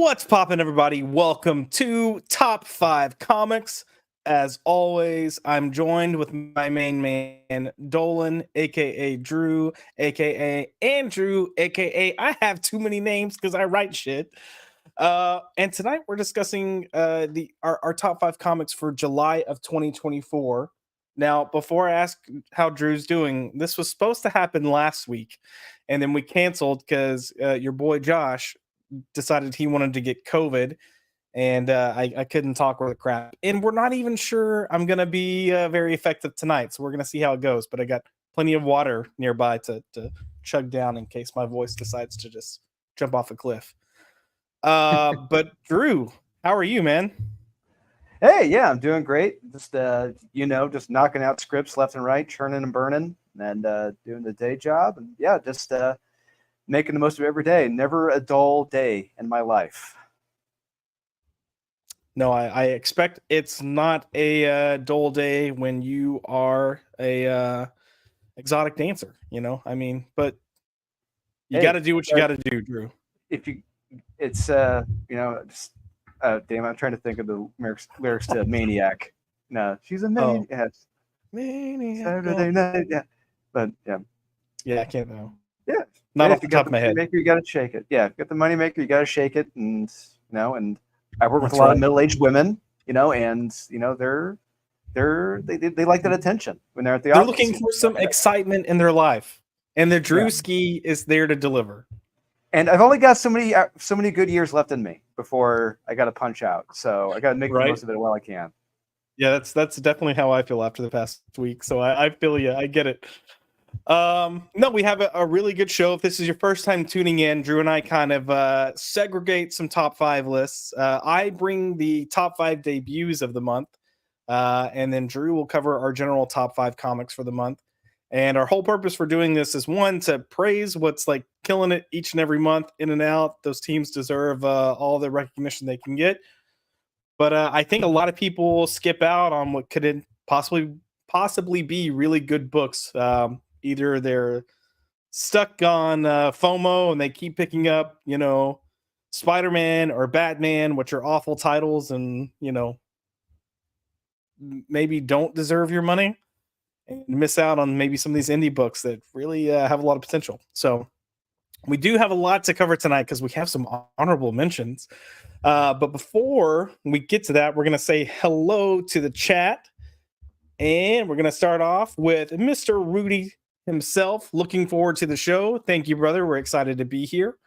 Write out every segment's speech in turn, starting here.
What's poppin', everybody? Welcome to Top 5 Comics. As always, I'm joined with my main man, Dolan, aka Drew, aka Andrew, aka I have too many names because I write shit. And tonight we're discussing our top 5 comics for July of 2024. Now, before I ask how Drew's doing, this was supposed to happen last week, and then we canceled because your boy Josh decided he wanted to get COVID, and I couldn't talk worth a crap. And we're not even sure I'm gonna be very effective tonight, so we're gonna see how it goes. But I got plenty of water nearby to chug down in case my voice decides to just jump off a cliff. But Drew, how are you, man? Hey, yeah, I'm doing great. Just knocking out scripts left and right, churning and burning, and doing the day job, and just making the most of every day. Never a dull day in my life. No, I expect it's not a dull day when you are a exotic dancer. But you got to do what you got to do, Drew. If you, it's damn, I'm trying to think of the lyrics to Maniac. No, she's a maniac. Maniac. Saturday night, yeah. But yeah, I can't know. Yeah, not off the top of my head. Maker, you got to shake it. Yeah, if you got the money maker, you got to shake it, and and I work with a lot right. of middle-aged women, and they like that attention when they're at the office. They're looking for some excitement in their life, and the Drewski is there to deliver. And I've only got so many good years left in me before I got to punch out. So I got to make the most of it while I can. Yeah, that's definitely how I feel after the past week. So I feel you. I get it. No, we have a really good show. If this is your first time tuning in, Drew and I kind of segregate some top 5 lists. I bring the top 5 debuts of the month, and then Drew will cover our general top 5 comics for the month. And our whole purpose for doing this is, one, to praise what's like killing it each and every month, in and out. Those teams deserve all the recognition they can get. But I think a lot of people skip out on what could possibly be really good books. Either they're stuck on FOMO and they keep picking up, Spider-Man or Batman, which are awful titles and, maybe don't deserve your money, and miss out on maybe some of these indie books that really have a lot of potential. So we do have a lot to cover tonight because we have some honorable mentions. But before we get to that, we're going to say hello to the chat. And we're going to start off with Mr. Rudy himself. Looking forward to the show. Thank you, brother. We're excited to be here.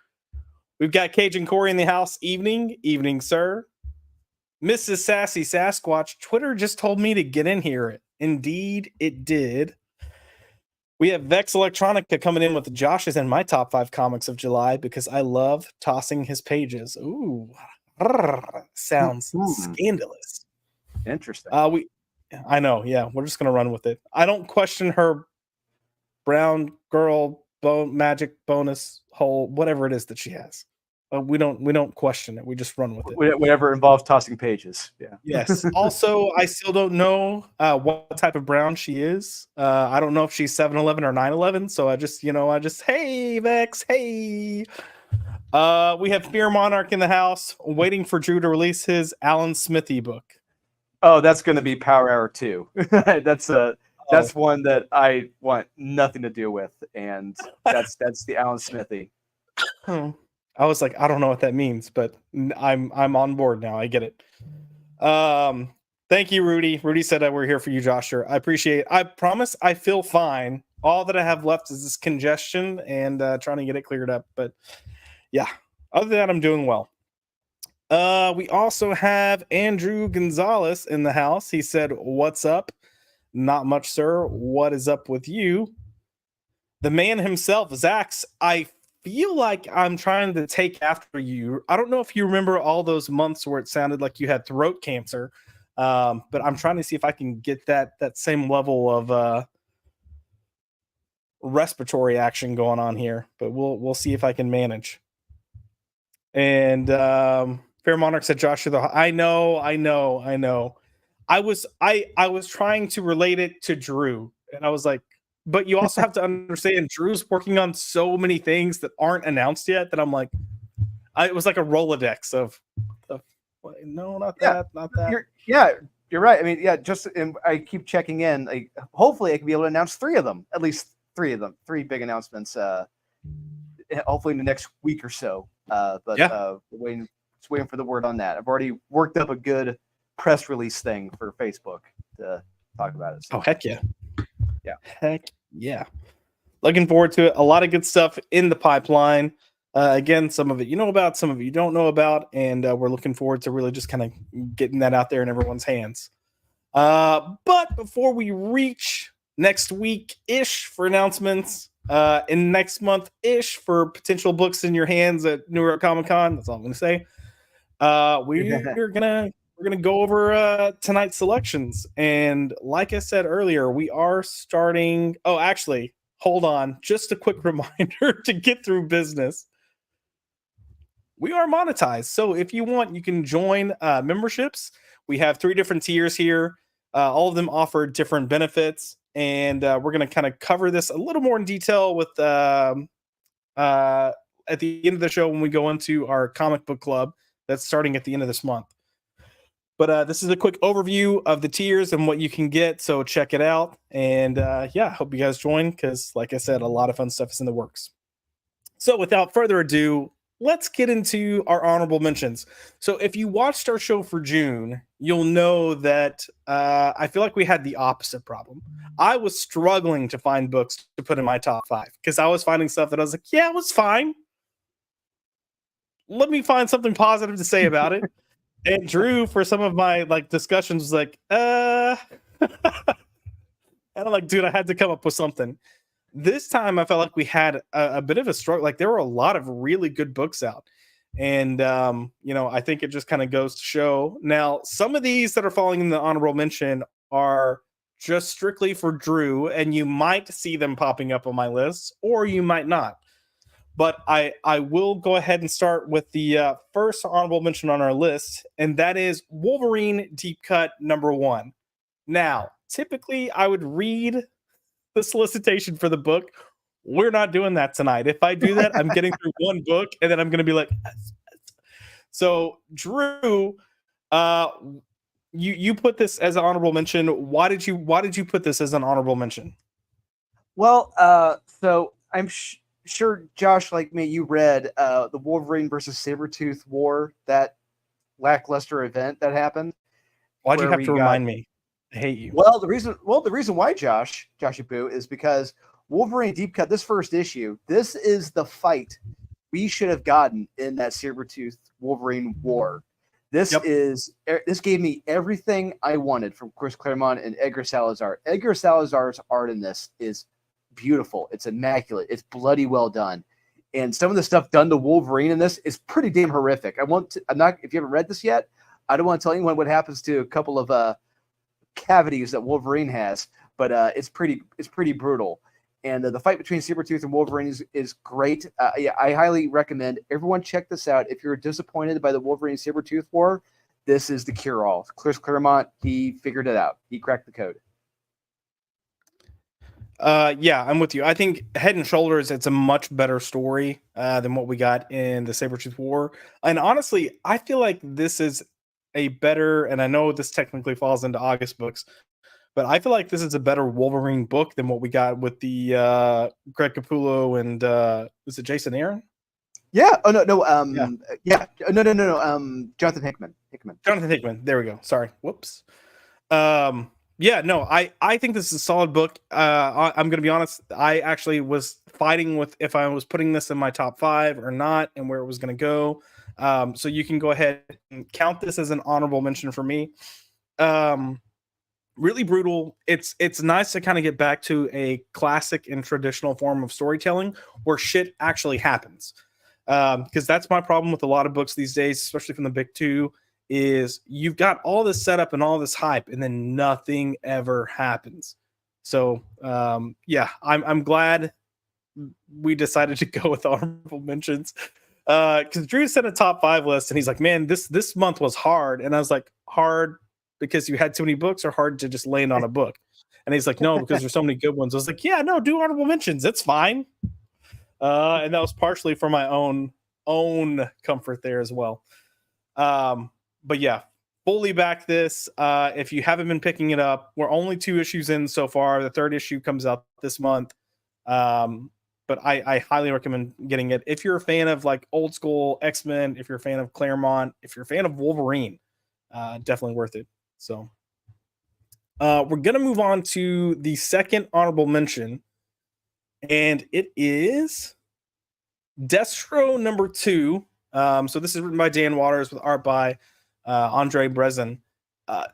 We've got Cajun Corey in the house. Evening, sir. Mrs. Sassy Sasquatch, Twitter just told me to get in here. Indeed, it did. We have Vex Electronica coming in with Josh's and my top 5 comics of July because I love tossing his pages. Ooh, sounds scandalous. Interesting. I know. Yeah, we're just gonna run with it. I don't question her brown girl magic bonus hole, whatever it is that she has. We don't question it. We just run with it. Whatever involves tossing pages. Yeah. Yes. Also, I still don't know what type of brown she is. I don't know if she's 7-Eleven or 9-11. So I just, hey, Vex, hey. We have Fear Monarch in the house, waiting for Drew to release his Alan Smithy book. Oh, that's going to be Power Hour 2. That's one that I want nothing to do with, and that's the Alan Smithy. I was like, I don't know what that means, but I'm on board now. I get it. Thank you, Rudy. Rudy said that we're here for you, Joshua. I appreciate it. I promise I feel fine. All that I have left is this congestion and trying to get it cleared up. But yeah, other than that, I'm doing well. We also have Andrew Gonzalez in the house. He said, "What's up?" Not much, sir. What is up with you? The man himself, Zax. I feel like I'm trying to take after you. I don't know if you remember all those months where it sounded like you had throat cancer, but I'm trying to see if I can get that same level of respiratory action going on here. But we'll see if I can manage. And Fair Monarch said, "Joshua, I know. I was trying to relate it to Drew, and I was like, but you also have to understand Drew's working on so many things that aren't announced yet that I'm like, It was like a Rolodex of no, not that, not that. You're right. I mean, yeah, just I keep checking in. Like, hopefully, I can be able to announce three of them, at least three of them, three big announcements. Hopefully in the next week or so. But Yeah. waiting for the word on that. I've already worked up a good press release thing for Facebook to talk about it. So. Oh, heck yeah. Yeah. Heck yeah. Looking forward to it. A lot of good stuff in the pipeline. Again, some of it you know about, some of it you don't know about, and we're looking forward to really just kind of getting that out there in everyone's hands. But before we reach next week ish for announcements, in next month ish for potential books in your hands at New York Comic Con, that's all I'm going to say. We're gonna go over tonight's selections, and like I said earlier, we are starting. Oh, actually, hold on, just a quick reminder to get through business. We are monetized, so if you want, you can join memberships. We have 3 different tiers here. All of them offer different benefits, and we're gonna kind of cover this a little more in detail with at the end of the show when we go into our comic book club that's starting at the end of this month. But this is a quick overview of the tiers and what you can get, so check it out. And yeah, hope you guys join because, like I said, a lot of fun stuff is in the works. So without further ado, let's get into our honorable mentions. So if you watched our show for June, you'll know that I feel like we had the opposite problem. I was struggling to find books to put in my top 5 because I was finding stuff that I was like, yeah, it was fine. Let me find something positive to say about it. And Drew, for some of my like discussions, was like, and I'm like, dude, I had to come up with something. This time I felt like we had a bit of a struggle. Like there were a lot of really good books out. And I think it just kind of goes to show. Now, some of these that are falling in the honorable mention are just strictly for Drew, and you might see them popping up on my list, or you might not. But I will go ahead and start with the first honorable mention on our list, and that is Wolverine Deep Cut #1. Now, typically I would read the solicitation for the book. We're not doing that tonight. If I do that, I'm getting through one book, and then I'm going to be like, so Drew, you put this as an honorable mention. Why did you put this as an honorable mention? Well, so I'm sure, Josh, like me, you read the Wolverine versus Sabretooth War, that lackluster event that happened. Why'd you have to remind me? I hate you. Well, the reason why, Joshy Boo, is because Wolverine Deep Cut, this first issue, this is the fight we should have gotten in that Sabretooth Wolverine War. This gave me everything I wanted from Chris Claremont and Edgar Salazar. Edgar Salazar's art in this is beautiful. It's immaculate. It's bloody well done. And some of the stuff done to Wolverine in this is pretty damn horrific. If you haven't read this yet, I don't want to tell anyone what happens to a couple of cavities that Wolverine has, but it's pretty brutal. And the fight between Sabretooth and Wolverine is great. I highly recommend everyone check this out. If you're disappointed by the Wolverine Sabretooth War, this is the cure-all. Chris Claremont, he figured it out. He cracked the code. Yeah, I'm with you. I think Head and Shoulders, it's a much better story than what we got in the Sabretooth War. And honestly, I feel like this is a better, and I know this technically falls into August books, but I feel like this is a better Wolverine book than what we got with the Greg Capullo and is it Jason Aaron? Yeah. Oh no. Yeah. No. Jonathan Hickman. Jonathan Hickman. There we go. Sorry. Whoops. Yeah, no, I think this is a solid book. I'm going to be honest. I actually was fighting with if I was putting this in my top 5 or not and where it was going to go. So you can go ahead and count this as an honorable mention for me. Really brutal. It's nice to kind of get back to a classic and traditional form of storytelling where shit actually happens. Because that's my problem with a lot of books these days, especially from the big 2. Is you've got all this setup and all this hype, and then nothing ever happens. So yeah, I'm glad we decided to go with honorable mentions. Because Drew sent a top 5 list, and he's like, "Man, this month was hard," and I was like, "Hard because you had too many books, or hard to just land on a book?" And he's like, "No, because there's so many good ones." I was like, "Yeah, no, do honorable mentions. It's fine." And that was partially for my own own comfort there as well. But yeah, fully back this. If you haven't been picking it up, we're only 2 issues in so far. The 3rd issue comes out this month. But I highly recommend getting it. If you're a fan of like old school X-Men, if you're a fan of Claremont, if you're a fan of Wolverine, definitely worth it. So we're gonna move on to the second honorable mention, and it is Destro number 2. So this is written by Dan Waters with art by Andre Brezen.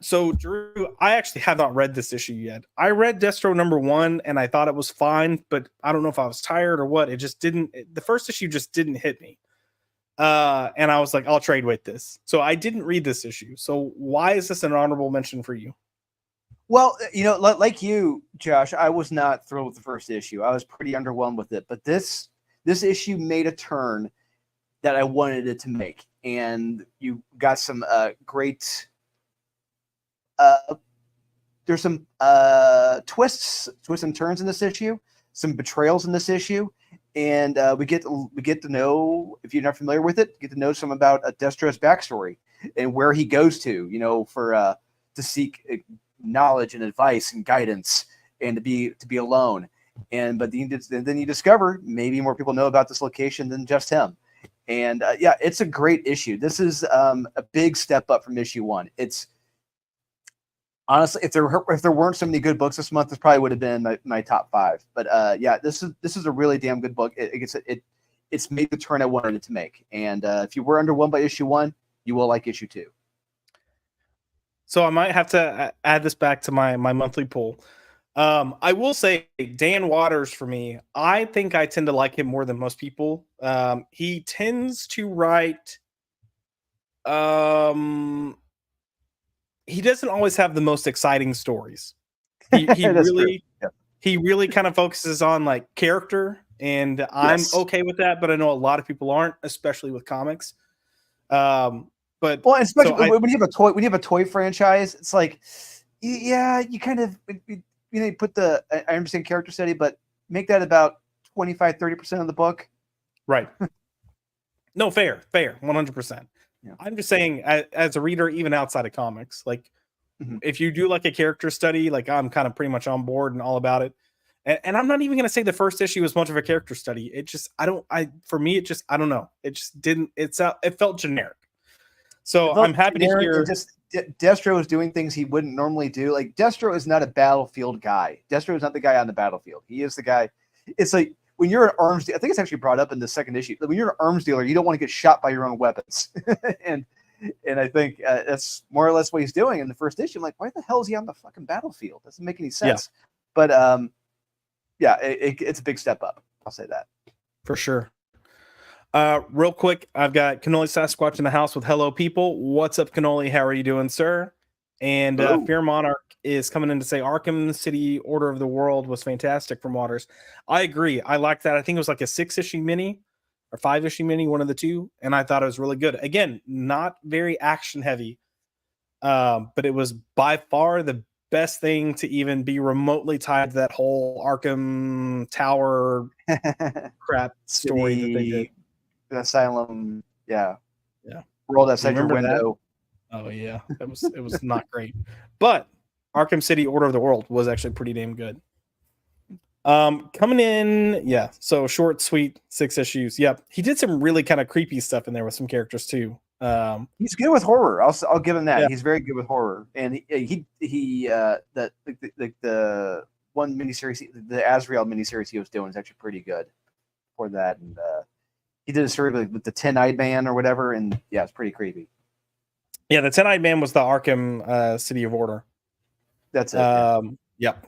So Drew, I actually have not read this issue yet. I read Destro number 1 and I thought it was fine, but I don't know if I was tired or what. It just didn't. The first issue just didn't hit me. And I was like, I'll trade with this. So I didn't read this issue. So why is this an honorable mention for you? Well, like you, Josh, I was not thrilled with the first issue. I was pretty underwhelmed with it, but this issue made a turn that I wanted it to make, and you got some great. There's some twists and turns in this issue, some betrayals in this issue, and we get to know, if you're not familiar with it, get to know some about Destro's backstory and where he goes to, for to seek knowledge and advice and guidance, and to be alone. But then you discover maybe more people know about this location than just him. And yeah, it's a great issue. This is a big step up from issue 1. It's honestly, if there weren't so many good books this month, this probably would have been my top 5. But yeah, this is a really damn good book. It's made the turn I wanted it to make. And if you were underwhelmed by issue 1, you will like issue 2. So I might have to add this back to my monthly poll. I will say Dan Waters for me, I think I tend to like him more than most people. He tends to write, he doesn't always have the most exciting stories. He really, he really kind of focuses on like character, and I'm okay with that, but I know a lot of people aren't, especially with comics. But well, especially when you have a toy franchise, it's like, yeah, you kind of, you put I understand character study, but make that about 25-30% of the book. Right. No, fair, 100%. Yeah. I'm just saying, as a reader, even outside of comics, like if you do like a character study, like I'm kind of pretty much on board and all about it. And I'm not even going to say the first issue was much of a character study. It just, for me, I don't know. It just didn't, it felt generic. So I'm happy to hear. Destro is doing things he wouldn't normally do. Like, Destro is not a battlefield guy. Destro is not the guy on the battlefield. He is the guy. It's like when you're an arms dealer, I think it's actually brought up in the second issue. When you're an arms dealer, you don't want to get shot by your own weapons. and I think that's more or less what he's doing in the first issue. I'm like, why the hell is he on the fucking battlefield? Doesn't make any sense. Yeah. But yeah, it's a big step up. I'll say that. For sure. Real quick, I've got Cannoli Sasquatch in the house with hello people. What's up, Cannoli? How are you doing, sir? And Fear Monarch is coming in to say Arkham City Order of the World was fantastic from Waters. I agree. I like that. I think it was like a 6-issue mini or 5-issue mini, one of the two, and I thought it was really good. Again, not very action heavy, but it was by far the best thing to even be remotely tied to that whole Arkham Tower crap story that they did. The asylum, yeah. Rolled outside your window. That? Oh yeah, it was not great. But Arkham City Order of the World was actually pretty damn good. Coming in, yeah. So short, sweet, 6 issues. Yep, he did some really kind of creepy stuff in there with some characters too. He's good with horror. I'll give him that. Yeah. He's very good with horror, and the one miniseries, the Azrael miniseries he was doing is actually pretty good for that, and he did a story with the 10-eyed man or whatever, and yeah, it's pretty creepy. Yeah, the 10-eyed man was the Arkham City of Order. That's it. Yep.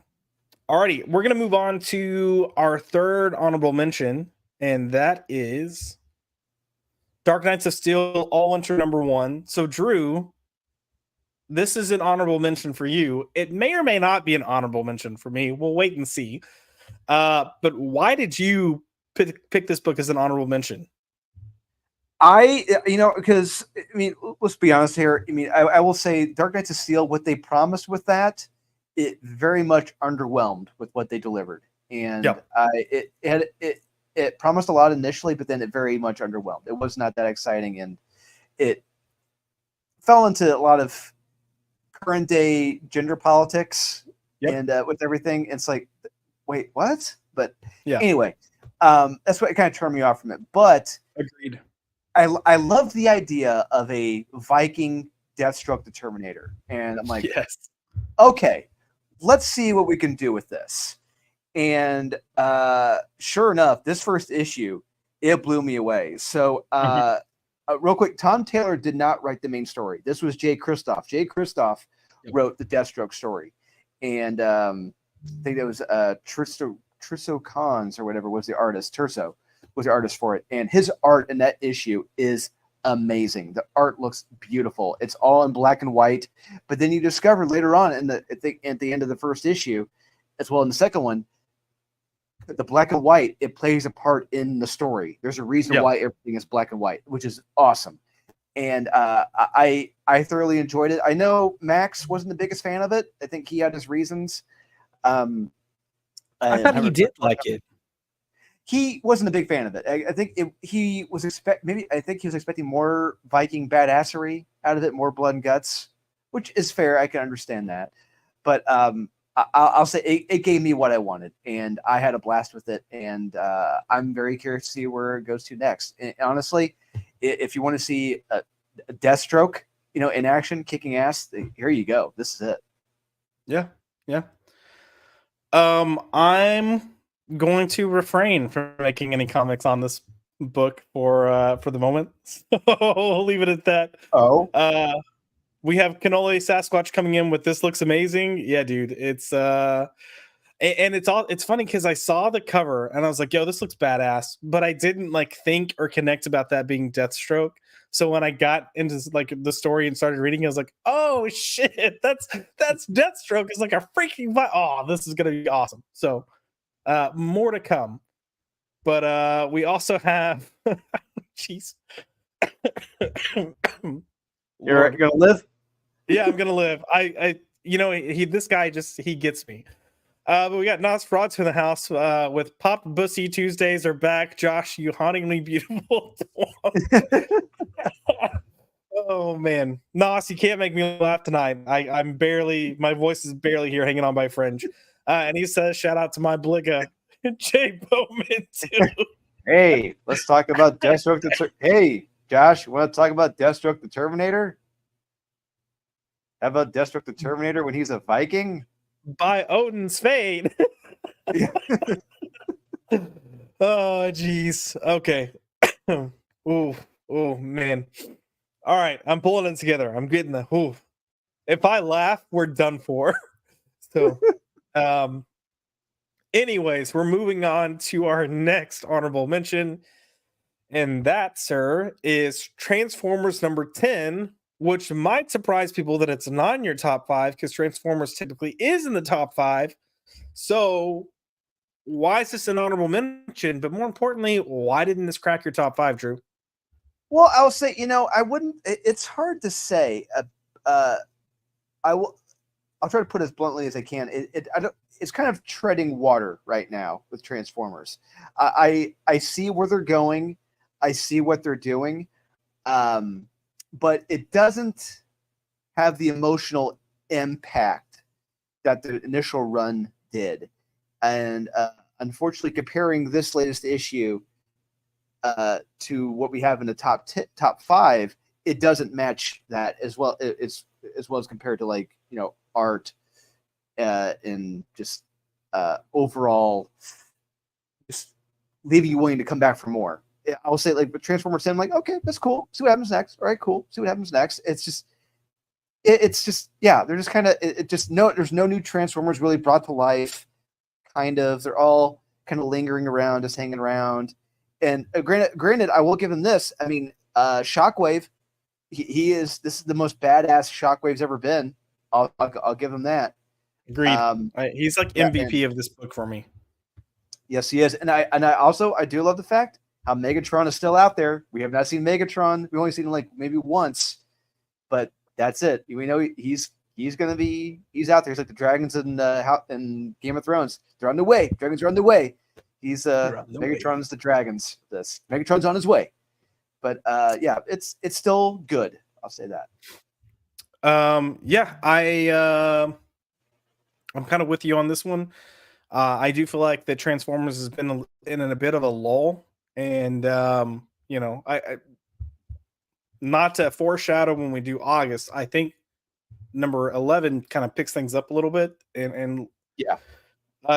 Alrighty, we're gonna move on to our third honorable mention, and that is Dark Knights of Steel All Winter #1. So, Drew, this is an honorable mention for you. It may or may not be an honorable mention for me. We'll wait and see. But why did you pick this book as an honorable mention? Because let's be honest here. I will say Dark Knights of Steel, what they promised with that, it very much underwhelmed with what they delivered, and it promised a lot initially, but then it very much underwhelmed. It was not that exciting, and it fell into a lot of current day gender politics and with everything. It's like, wait, what? But anyway, that's what kind of turned me off from it. But agreed. I love the idea of a Viking Deathstroke the Terminator, and I'm like, okay, let's see what we can do with this. And sure enough, this first issue, it blew me away. So real quick, Tom Taylor did not write the main story. This was Jay Kristoff. Jay Kristoff wrote the Deathstroke story, and I think that was Trisso Cons or whatever was the artist. Terso was the artist for it, and his art in that issue is amazing. The art looks beautiful. It's all in black and white, but then you discover later on at the end of the first issue, as well in the second one, the black and white, it plays a part in the story. There's a reason why everything is black and white, which is awesome. And I thoroughly enjoyed it. I know Max wasn't the biggest fan of it. I think he had his reasons. I thought he did like it. He wasn't a big fan of it. I think he was expecting more Viking badassery out of it, more blood and guts, which is fair. I can understand that. But I'll say it gave me what I wanted, and I had a blast with it. And I'm very curious to see where it goes to next. And honestly, if you want to see a Deathstroke, in action, kicking ass, here you go. This is it. Yeah. I'm going to refrain from making any comics on this book for the moment. So I'll leave it at that. We have Cannoli Sasquatch coming in with "This looks amazing." Yeah, dude. It's and it's funny because I saw the cover and I was like, yo, this looks badass, but I didn't think or connect about that being Deathstroke. So when I got into the story and started reading, I was like, oh shit, that's Deathstroke. It's like a freaking this is gonna be awesome. So more to come. But we also have jeez. You're gonna live? Yeah, I'm gonna live. This guy he gets me. But we got Nosferatu in the house with Pop Bussy Tuesdays are back. Josh, you hauntingly beautiful. Oh man, Nos, you can't make me laugh tonight. My voice is barely here, hanging on by a fringe. And he says, "Shout out to my Bligga, Jay Bowman too." Hey, let's talk about Deathstroke. Hey, Josh, you want to talk about Deathstroke the Terminator? How about Deathstroke the Terminator when he's a Viking? By Odin's Fade. Oh, jeez. Okay. Oh, man. All right, I'm pulling it together. I'm getting the. Ooh. If I laugh, we're done for. So, anyways, we're moving on to our next honorable mention, and that, sir, is Transformers number 10. Which might surprise people that it's not in your top 5 because Transformers typically is in the top 5. So why is this an honorable mention? But more importantly, why didn't this crack your top 5, Drew? Well, I'll say, I wouldn't. It's hard to say. I'll try to put it as bluntly as I can. It's kind of treading water right now with Transformers. I see where they're going. I see what they're doing. But it doesn't have the emotional impact that the initial run did. And unfortunately, comparing this latest issue to what we have in the top 5, it doesn't match that as well. It's as well as compared to art and just overall, just leaving you willing to come back for more. I'll say but Transformers 10, I'm like, okay, that's cool. See what happens next. All right, cool. See what happens next. It's just they're just kind of there's no new Transformers really brought to life. Kind of, they're all kind of lingering around, just hanging around. And granted, I will give him this. I mean, Shockwave, this is the most badass Shockwave's ever been. I'll give him that. Agreed. He's like MVP of this book for me. Yes, he is. And I also do love the fact how Megatron is still out there. We have not seen Megatron. We've only seen him maybe once, but that's it. We know he's out there. He's like the dragons in Game of Thrones. They're on the way. Dragons are on the way. He's You're on the way. Megatron's the dragons. This Megatron's on his way, but yeah, it's still good. I'll say that. Yeah, I'm kind of with you on this one. I do feel like the Transformers has been in a bit of a lull, and I not to foreshadow when we do August. I think number 11 kind of picks things up a little bit, and Yeah.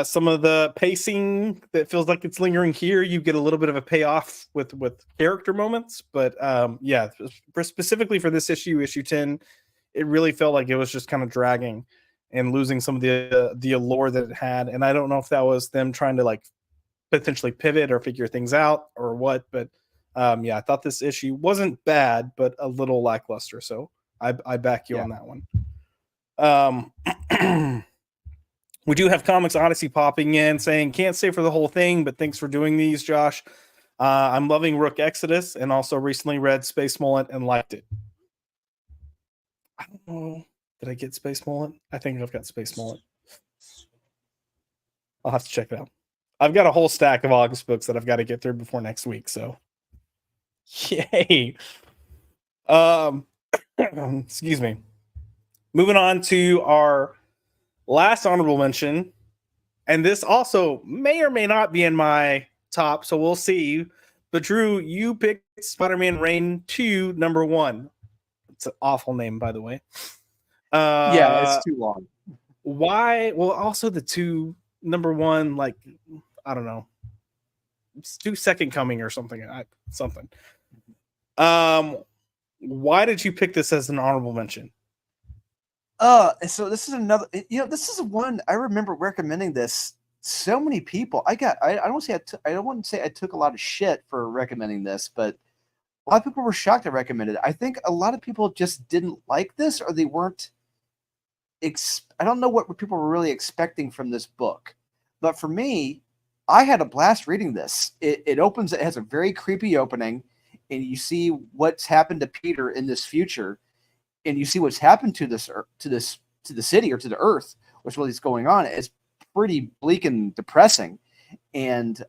Some of the pacing that feels like it's lingering here, you get a little bit of a payoff with character moments, but yeah, specifically for this issue 10, it really felt like it was just kind of dragging and losing some of the allure that it had. And I don't know if that was them trying to like potentially pivot or figure things out or what, but yeah, I thought this issue wasn't bad, but a little lackluster. So I back you on that one. We do have Comics Odyssey popping in saying, can't stay for the whole thing, but thanks for doing these, Josh. I'm loving Rook Exodus and also recently read Space Mullet and liked it. I don't know. Did I get Space Mullet? I think I've got Space Mullet. I'll have to check it out. I've got a whole stack of August books that I've got to get through before next week. So, yay. Excuse me. Moving on to our last honorable mention, and this also may or may not be in my top, so we'll see. But Drew, you picked Spider-Man Reign 2 number 1. It's an awful name, by the way. Yeah, it's too long. Why? Well, also the 2 number 1, like I don't know, it's 2 Second Coming or something. Something. Why did you pick this as an honorable mention? So this is another, this is one I remember recommending this. So many people, I don't want to say I took a lot of shit for recommending this, but a lot of people were shocked I recommended it. I think a lot of people just didn't like this, or they weren't, I don't know what people were really expecting from this book. But for me, I had a blast reading this. It opens, it has a very creepy opening, and you see what's happened to Peter in this future. And you see what's happened to the city or to the Earth, what's really going on. It's pretty bleak and depressing, and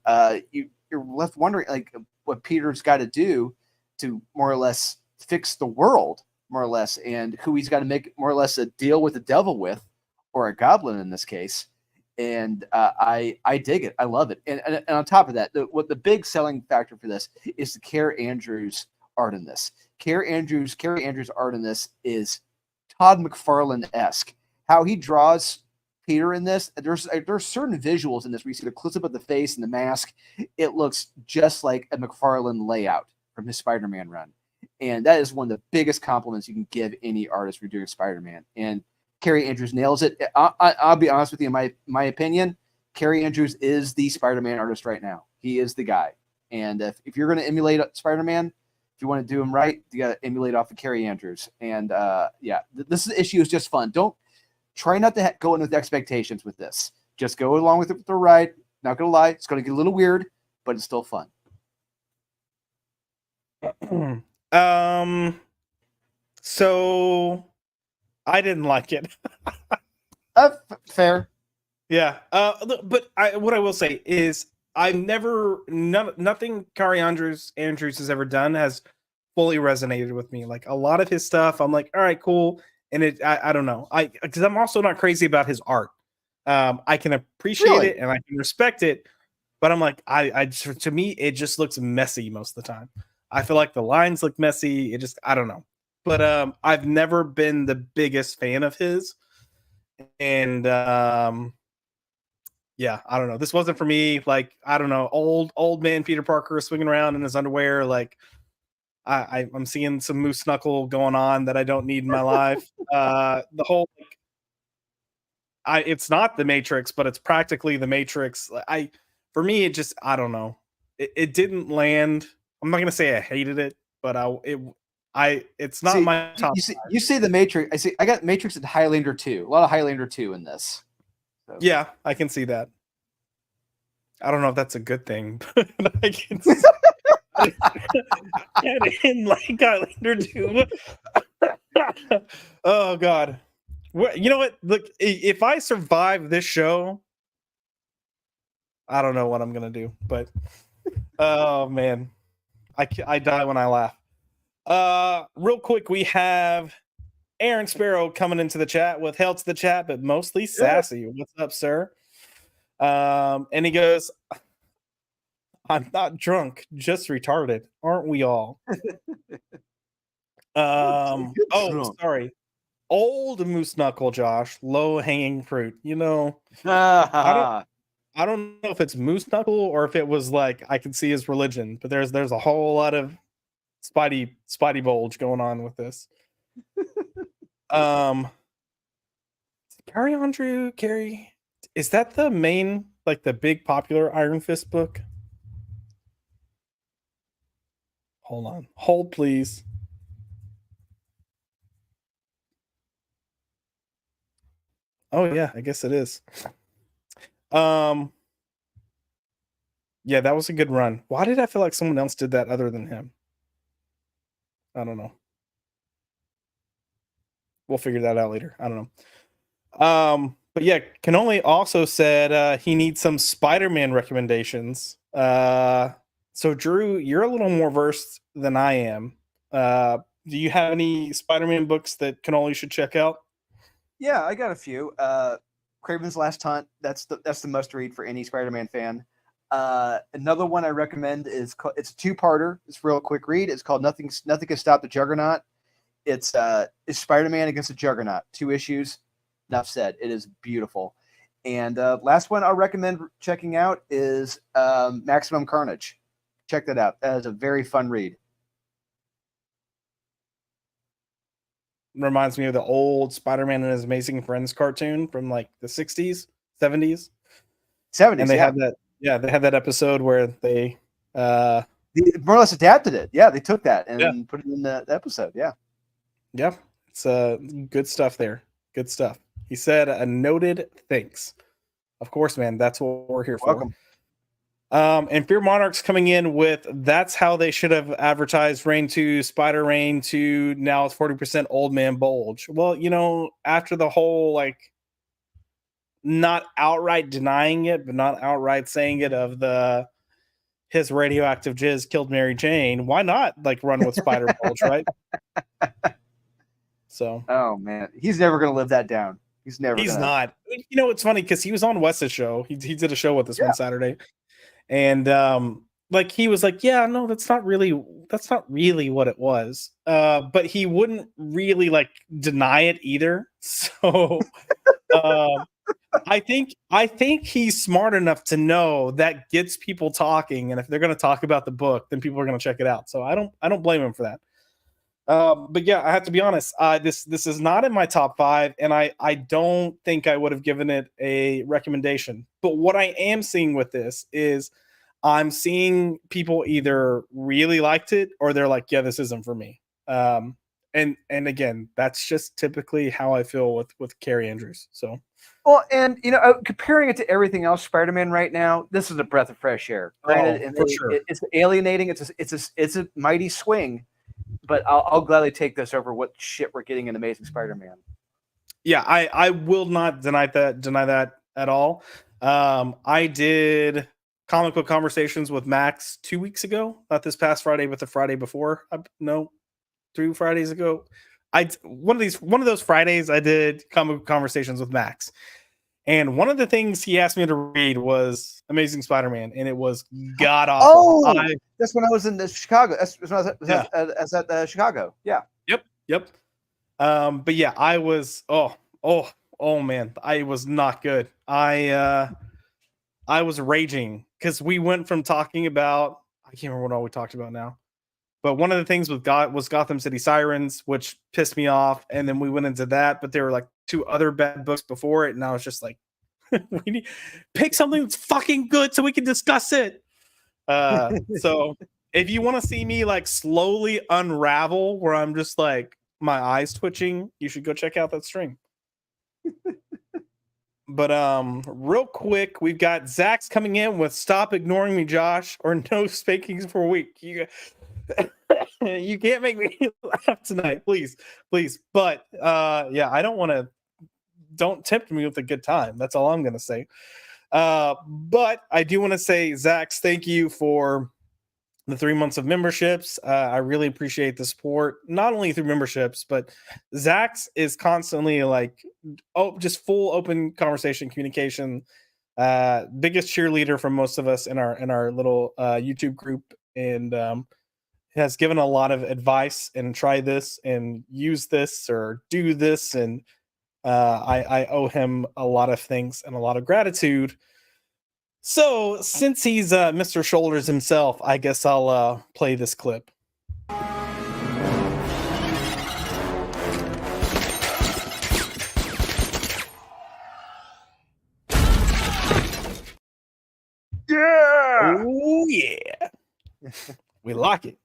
you're left wondering like what Peter's got to do to more or less fix the world, more or less, and who he's got to make more or less a deal with the devil with, or a goblin in this case. And I dig it. I love it. And on top of that, the big selling factor for this is the Care Andrews art in this. Carrie Andrews' art in this is Todd McFarlane-esque. How he draws Peter in this, there's certain visuals in this where you see the close-up of the face and the mask. It looks just like a McFarlane layout from his Spider-Man run. And that is one of the biggest compliments you can give any artist for doing Spider-Man. And Carrie Andrews nails it. I'll be honest with you, in my opinion, Carrie Andrews is the Spider-Man artist right now. He is the guy. And if you're going to emulate Spider-Man, if you want to do them right, you got to emulate off of Carrie Andrews. And yeah, this issue is just fun. Don't try not to go in with expectations with this. Just go along with it with the ride. Not going to lie, it's going to get a little weird, but it's still fun. So I didn't like it. Fair. Yeah. But what I will say is I've nothing Carrie Andrews has ever done has fully resonated with me. Like a lot of his stuff, I'm like, all right, cool. And I don't know. Because I'm also not crazy about his art. I can appreciate it and I can respect it, but I'm like, to me, it just looks messy most of the time. I feel like the lines look messy. I don't know. But I've never been the biggest fan of his. And yeah, I don't know. This wasn't for me. Like, I don't know, old man Peter Parker swinging around in his underwear. Like, I'm seeing some moose knuckle going on that I don't need in my life. The whole, it's not the Matrix, but it's practically the Matrix. For me, it just, I don't know. It didn't land. I'm not gonna say I hated it, but it's not my top. You see the Matrix. I got Matrix and Highlander 2. A lot of Highlander 2 in this. So. Yeah, I can see that. I don't know if that's a good thing, but I can see I didn't like Highlander 2. Oh God. You know what? Look, if I survive this show, I don't know what I'm gonna do, but oh man, I die when I laugh. Real quick, we have Aaron Sparrow coming into the chat with hail to the chat, but mostly Yeah. sassy. What's up, sir? And he goes, I'm not drunk, just retarded. Aren't we all? Drunk. Sorry. Old moose knuckle, Josh. Low hanging fruit. I don't Ah, I don't know if it's moose knuckle or if it was like I can see his religion, but there's a whole lot of Spidey bulge going on with this. Um Carrie Andrew, Carrie. Is that the main, like the big popular Iron Fist book? Hold on. Hold please. Oh yeah, I guess it is. Um yeah, that was a good run. Why did I feel like someone else did that other than him? I don't know. We'll figure that out later. I don't know. But yeah, Canoli also said he needs some Spider-Man recommendations. So Drew, you're a little more versed than I am. Do you have any Spider-Man books that Canoli should check out? yeah, I got a few. Craven's Last Hunt. That's the must read for any Spider-Man fan. Another one I recommend it's a two-parter. It's a real quick read. It's called Nothing Can Stop the Juggernaut. It's Spider-Man against the Juggernaut. 2 issues. Enough said. It is beautiful. And last one I'll recommend checking out is Maximum Carnage. Check that out. That is a very fun read. Reminds me of the old Spider-Man and His Amazing Friends cartoon from like the 60s, 70s. 70s, And they yeah. had they had that episode where they more or less adapted it. Yeah, they took that and Yeah. put it in the episode. Yeah. yeah, it's good stuff there. Good stuff. He said a noted thanks. Of course, man. That's what we're here Welcome. for. And Fear Monarchs coming in with that's how they should have advertised Rain 2, Spider Rain 2. Now it's 40% Old Man Bulge. Well, after the whole like not outright denying it, but not outright saying it of his radioactive jizz killed Mary Jane, why not like run with Spider Bulge, right? So Oh man, he's never gonna live that down. He's never he's gonna. not. It's funny because he was on Wes's show. He did a show with us Yeah. one Saturday. And like he was like, yeah, no, that's not really what it was. But he wouldn't really like deny it either. So I think he's smart enough to know that gets people talking, and if they're going to talk about the book, then people are going to check it out. So I don't blame him for that. But yeah, I have to be honest. This is not in my top 5, and I don't think I would have given it a recommendation. But what I am seeing with this is I'm seeing people either really liked it or they're like, yeah, this isn't for me. And again, that's just typically how I feel with Carrie Andrews. So Well, and comparing it to everything else Spider-Man right now, this is a breath of fresh air. Granted, and for sure. it's alienating. It's a mighty swing, but I'll gladly take this over what shit we're getting in Amazing Spider-Man. Yeah, I will not deny that at all. I did comic book conversations with Max 2 weeks ago, not this past Friday, but the Friday before. No, 2 Fridays ago. One of those Fridays I did comic book conversations with Max. And one of the things he asked me to read was Amazing Spider-Man, and it was god awful. Oh, that's when I was in Chicago. That's when I was at Chicago. Yeah. Yep. But yeah, I was oh man, I was not good. I was raging because we went from talking about I can't remember what all we talked about now. But one of the things was Gotham City Sirens, which pissed me off, and then we went into that. But there were like 2 other bad books before it, and I was just like, we need pick something that's fucking good so we can discuss it. So if you want to see me like slowly unravel, where I'm just like my eyes twitching, you should go check out that stream. But real quick, we've got Zach's coming in with "Stop Ignoring Me, Josh," or "No Spankings for a Week." You can't make me laugh tonight, please. But yeah, I don't tempt me with a good time. That's all I'm gonna say. But I do want to say, Zax, thank you for the 3 months of memberships. I really appreciate the support, not only through memberships, but Zax is constantly like, just full open conversation, communication. Biggest cheerleader from most of us in our little YouTube group, and has given a lot of advice and try this and use this or do this, and I owe him a lot of things and a lot of gratitude. So, since he's Mr. Shoulders himself, I guess I'll play this clip. Yeah. Oh yeah, we like it.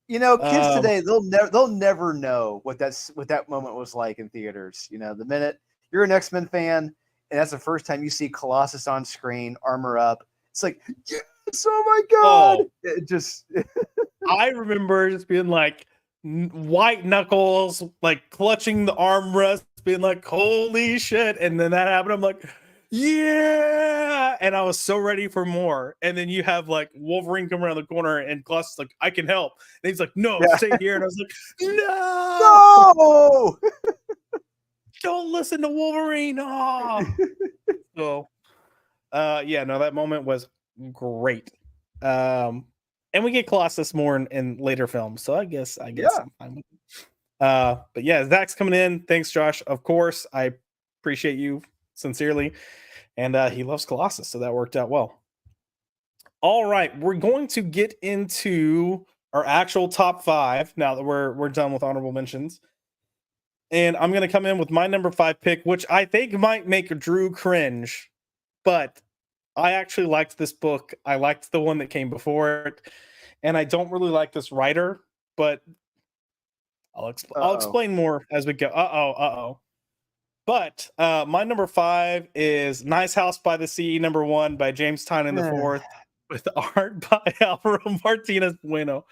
You know, kids today, they'll never know what that moment was like in theaters. You know, the minute you're an X-Men fan and that's the first time you see Colossus on screen, armor up, it's like, yes, oh my god! Oh, It just I remember just being like white knuckles, like clutching the armrest, being like, "Holy shit!" And then that happened. I'm like, "Yeah!" And I was so ready for more. And then you have like Wolverine come around the corner, and Colossus like, "I can help." And he's like, "No, yeah. stay here." And I was like, "No, No! don't listen to Wolverine." Oh. So, yeah, no, that moment was great. And we get Colossus more in later films, so I guess Yeah. I'm fine with it. But yeah, Zach's coming in. Thanks, Josh. Of course, I appreciate you sincerely, and he loves Colossus, so that worked out well. All right, we're going to get into our actual top 5 now that we're done with honorable mentions. And I'm going to come in with my number 5 pick, which I think might make Drew cringe, but I actually liked this book. I liked the one that came before it, and I don't really like this writer, but I'll explain more as we go. But my number 5 is Nice House by the Sea, number 1 by James Tynion IV, with art by Alvaro Martinez Bueno.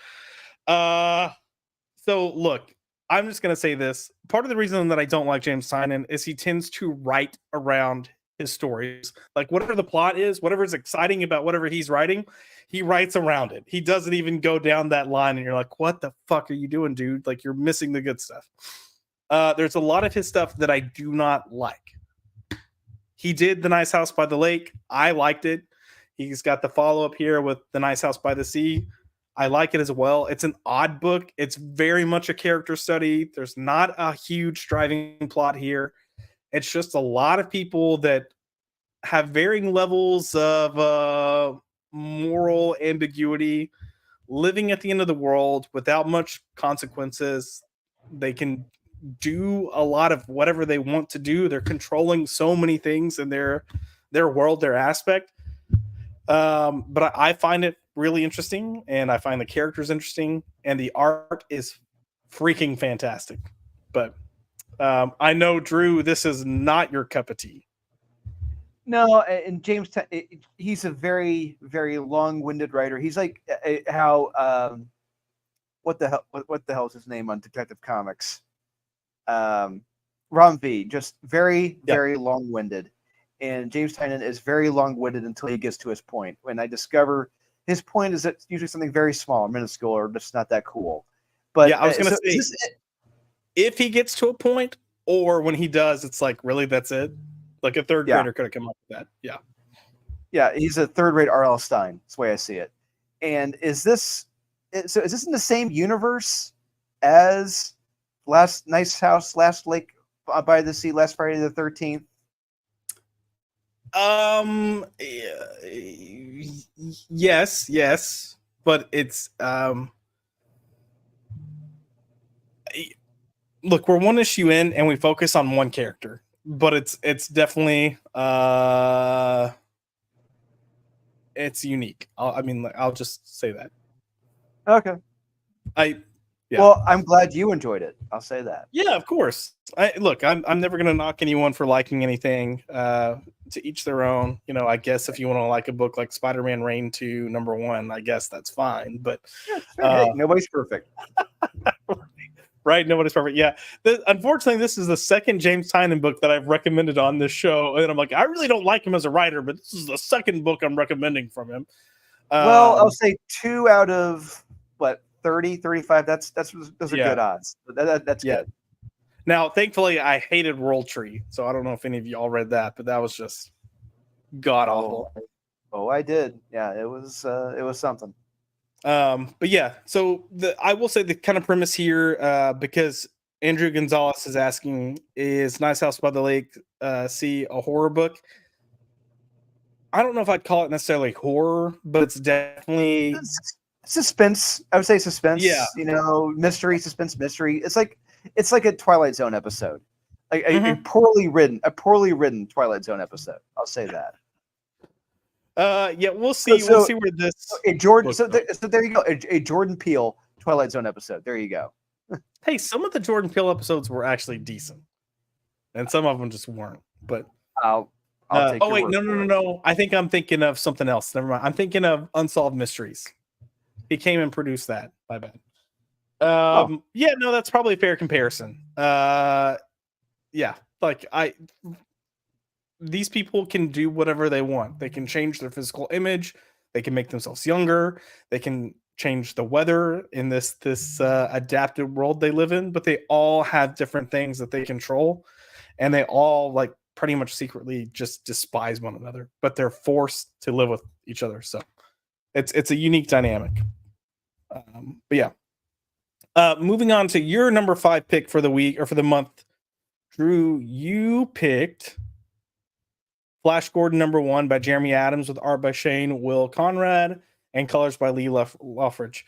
So look, I'm just gonna say this. Part of the reason that I don't like James Tynion is he tends to write around his stories. Like whatever the plot is, whatever is exciting about whatever he's writing, he writes around it. He doesn't even go down that line, and you're like, "What the fuck are you doing, dude? Like you're missing the good stuff." There's a lot of his stuff that I do not like. He did The Nice House by the Lake. I liked it. He's got the follow up here with The Nice House by the Sea. I like it as well. It's an odd book. It's very much a character study. There's not a huge driving plot here. It's just a lot of people that have varying levels of moral ambiguity, living at the end of the world without much consequences. They can do a lot of whatever they want to do. They're controlling so many things in their world, their aspect. But I find it really interesting, and I find the characters interesting, and the art is freaking fantastic. But I know, Drew, this is not your cup of tea. No, and James, he's a very, very long-winded writer. He's like how what the hell is his name on Detective Comics? Ron V. Just very, very long-winded. And James Tynion is very long-winded until he gets to his point. When I discover his point is it's usually something very small, minuscule, or just not that cool. But yeah, I was going to say, if he gets to a point, or when he does, it's like, really, that's it? Like a third grader could have come up with that. Yeah. Yeah, he's a third-rate R.L. Stine. That's the way I see it. And is this in the same universe as Last Nice House, Last Lake by the Sea, Last Friday the 13th? Yes, but it's look, we're one issue in and we focus on one character, but it's definitely it's unique. I'll just say that. Okay. Yeah. Well, I'm glad you enjoyed it. I'll say that. Yeah, of course. I'm never gonna knock anyone for liking anything. To each their own. You know, I guess if you want to like a book like Spider-Man Reign 2 #1, I guess that's fine. But hey, nobody's perfect. Right? Nobody's perfect. Yeah. Unfortunately, this is the second James Tynion book that I've recommended on this show. And I'm like, I really don't like him as a writer, but this is the second book I'm recommending from him. Well, I'll say 2 out of what 30, 35. Those are Yeah. good odds. That's Yeah. good. Now, thankfully, I hated World Tree. So I don't know if any of y'all read that, but that was just god awful. Oh, I did. Yeah, it was something. But yeah, so I will say the kind of premise here, because Andrew Gonzalez is asking, is Nice House by the Lake see a horror book? I don't know if I'd call it necessarily horror, but it's definitely Suspense. I would say suspense. Yeah. You know, mystery, suspense, mystery. It's like a Twilight Zone episode. A poorly written Twilight Zone episode. I'll say that. Yeah, we'll see. We'll see where this. Jordan. So there you go. A Jordan Peele Twilight Zone episode. There you go. Hey, some of the Jordan Peele episodes were actually decent, and some of them just weren't. But I'll take. Oh wait, no. I think I'm thinking of something else. Never mind. I'm thinking of Unsolved Mysteries. He came and produced that. My bad. Yeah, no, that's probably a fair comparison. Yeah, like these people can do whatever they want. They can change their physical image. They can make themselves younger. They can change the weather in this adapted world they live in. But they all have different things that they control, and they all like pretty much secretly just despise one another. But they're forced to live with each other. So it's a unique dynamic. But yeah. Moving on to your number 5 pick for the week or for the month, Drew, you picked Flash Gordon #1 by Jeremy Adams with art by Shane Will Conrad and colors by Lee Loffridge.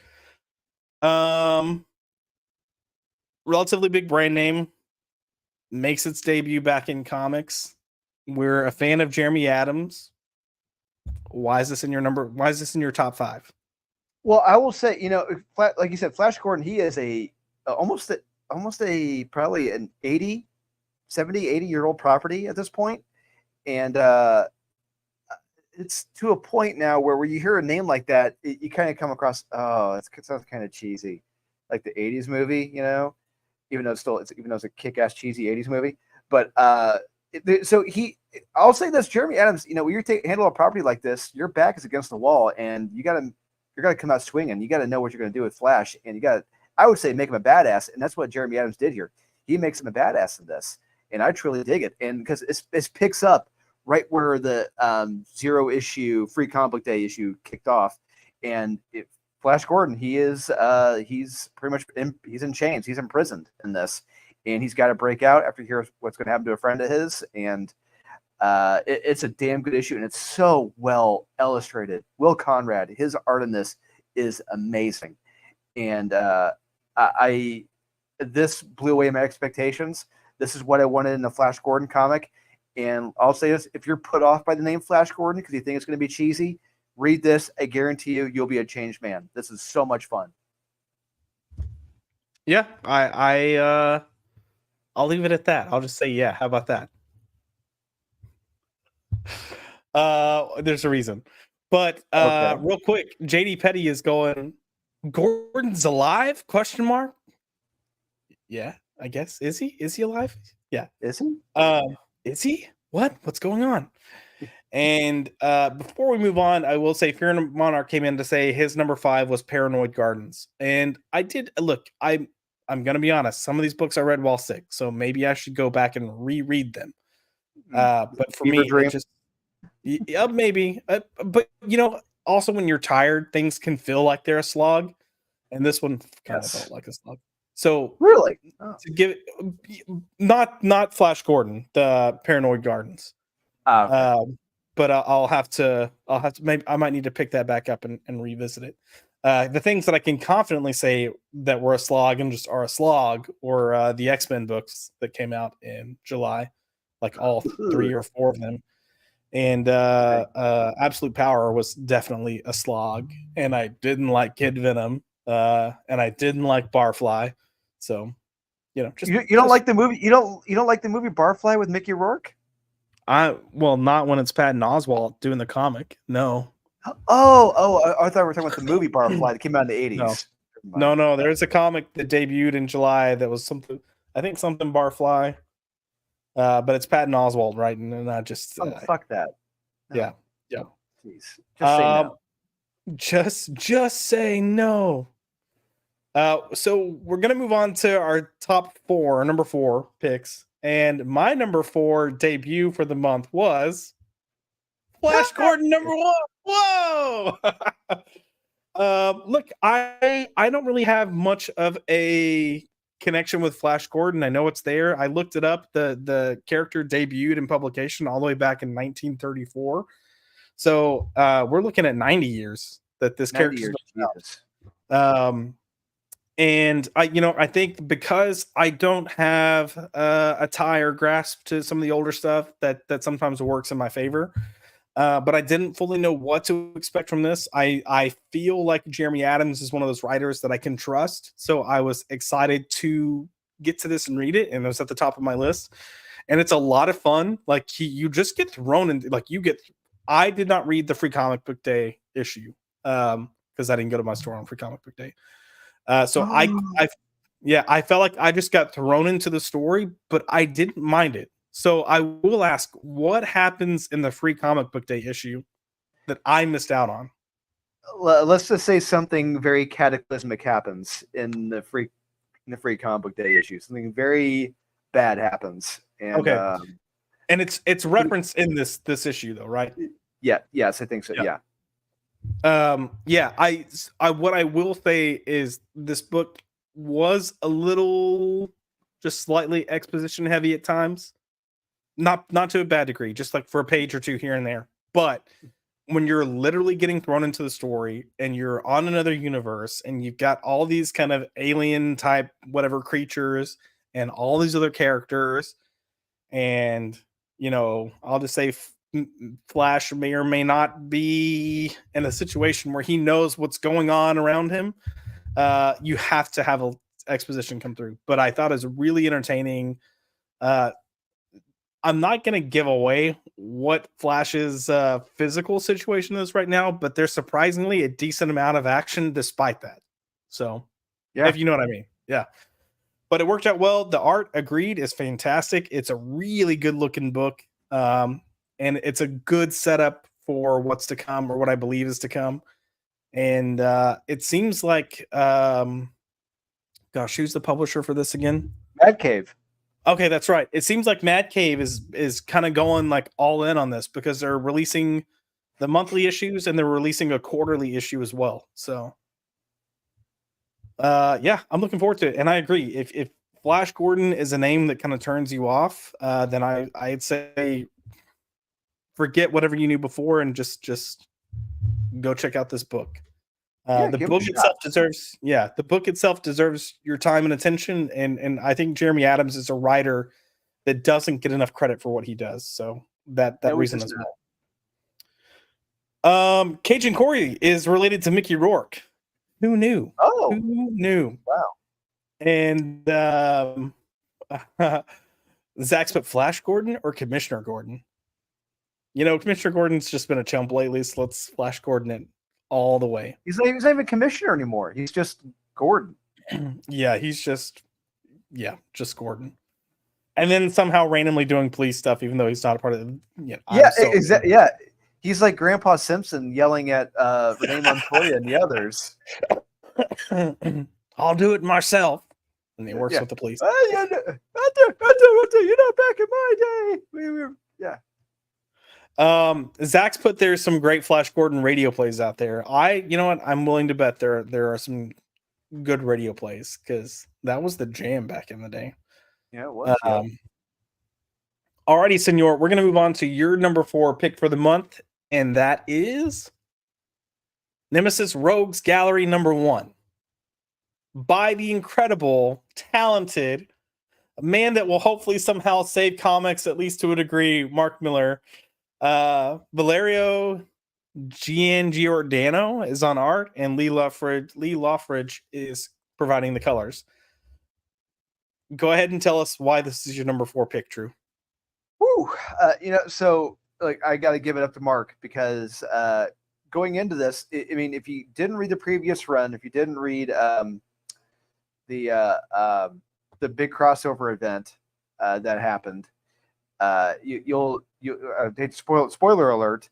Relatively big brand name, makes its debut back in comics. We're a fan of Jeremy Adams. Why is this in your top 5? Well, I will say, you know, like you said, Flash Gordon, he is almost probably an 70-80-year-old property at this point. And it's to a point now where when you hear a name like that, you kind of come across, it sounds kind of cheesy, like the 80s movie, you know, even though it's a kick-ass cheesy 80s movie. But I'll say this, Jeremy Adams, you know, when you handle a property like this, your back is against the wall, and you're gonna come out swinging. You got to know what you're gonna do with Flash, and I would say, make him a badass, and that's what Jeremy Adams did here. He makes him a badass in this, and I truly dig it. And because it picks up right where the 0-issue Free Comic Book Day issue kicked off, and Flash Gordon, he's pretty much he's in chains, he's imprisoned in this, and he's got to break out after he hears what's going to happen to a friend of his, and it's a damn good issue, and it's so well illustrated. Will Conrad, his art in this is amazing, and this blew away my expectations. This is what I wanted in the Flash Gordon comic, and I'll say this: if you're put off by the name Flash Gordon because you think it's going to be cheesy, read this. I guarantee you'll be a changed man. This is so much fun. Yeah, I'll leave it at that. I'll just say, yeah. How about that? There's a reason, but okay. Real quick, JD Petty is going, Gordon's alive? ? Yeah, I guess. Is he alive? Yeah. Is he? Is he? What's going on? And before we move on, I will say Fear and Monarch came in to say his number 5 was Paranoid Gardens. And I did look, I'm gonna be honest, some of these books I read while sick, so maybe I should go back and reread them. But for me, it just maybe. But you know, also when you're tired, things can feel like they're a slog, and this one kind of felt like a slog. So really, to give it, not Flash Gordon, the Paranoid Gardens. But I'll have to maybe I might need to pick that back up and revisit it. The things that I can confidently say that were a slog and just are a slog, or the X-Men books that came out in July, like all 3 or 4 of them. And Absolute Power was definitely a slog, and I didn't like Kid Venom, and I didn't like Barfly. So, you know, just you don't like the movie. You don't like the movie Barfly with Mickey Rourke? Well, not when it's Patton Oswalt doing the comic. No. Oh, I thought we were talking about the movie Barfly that came out in the 80s. No. There's a comic that debuted in July that was something. I think something Barfly. But it's Patton Oswalt, right? And I just Oh, fuck that. No. yeah. No, please. Just say no. Just say no. So we're gonna move on to our top four, number four picks, and my number four debut for the month was Flash Gordon number one. Whoa! Look, I don't really have much of a connection with Flash Gordon. I know it's there. I looked it up. The character debuted in publication all the way back in 1934. So we're looking at 90 years that this 90 character. years, Jesus. And I think because I don't have a tie or grasp to some of the older stuff that sometimes works in my favor. But I didn't fully know what to expect from this. I feel like Jeremy Adams is one of those writers that I can trust. So I was excited to get to this and read it, and it was at the top of my list. And it's a lot of fun. Like you just get thrown in. Like you get. I did not read the Free Comic Book Day issue because I didn't go to my store on Free Comic Book Day. So I felt like I just got thrown into the story, but I didn't mind it. So I will ask, what happens in the Free Comic Book Day issue that I missed out on? Let's just say something very cataclysmic happens in the Free Comic Book Day issue. Something very bad happens. And, okay. And it's referenced in this issue though, right? Yeah. Yes, I think so. Yeah. I what I will say is this book was a little just slightly exposition heavy at times. Not to a bad degree, just like for a page or two here and there. But when you're literally getting thrown into the story and you're on another universe and you've got all these kind of alien type whatever creatures and all these other characters, and I'll just say Flash may or may not be in a situation where he knows what's going on around him. You have to have an exposition come through. But I thought it was really entertaining. I'm not going to give away what Flash's physical situation is right now, but there's surprisingly a decent amount of action despite that. So, yeah, if you know what I mean. Yeah. But it worked out well. The art, agreed, is fantastic. It's a really good looking book. And it's a good setup for what's to come or what I believe is to come. And it seems like, gosh, who's the publisher for this again? Mad Cave. Okay, that's right. It seems like Mad Cave is kind of going like all in on this because they're releasing the monthly issues and they're releasing a quarterly issue as well. So, yeah, I'm looking forward to it. And I agree. If Flash Gordon is a name that kind of turns you off, then I'd say forget whatever you knew before and just go check out this book. The book itself deserves your time and attention, and I think Jeremy Adams is a writer that doesn't get enough credit for what he does. So that reason as well. Cajun Corey is related to Mickey Rourke. Who knew? Oh, who knew? Wow. And Zach's put Flash Gordon or Commissioner Gordon. Commissioner Gordon's just been a chump lately, so let's Flash Gordon it all the way. He's not even commissioner anymore. He's just Gordon. Yeah, he's just Gordon. And then somehow randomly doing police stuff, even though he's not a part of it. Exactly. Yeah. He's like Grandpa Simpson yelling at Renee Montoya and the others. I'll do it myself. And he works with the police. You're not back in my day. Zach's put there's some great Flash Gordon radio plays out there. I'm willing to bet there are some good radio plays because that was the jam back in the day. Yeah, it was. Alrighty, senor, we're gonna move on to your number 4 pick for the month, and that is Nemesis Rogues Gallery number 1 by the incredible, talented man that will hopefully somehow save comics, at least to a degree, Mark Miller. Valerio Giordano is on art, and Lee Loffridge is providing the colors. Go ahead and tell us why this is your number 4 pick, Drew. Woo! So like I got to give it up to Mark because going into this, I mean, if you didn't read the previous run, if you didn't read the big crossover event that happened, you'll spoiler alert.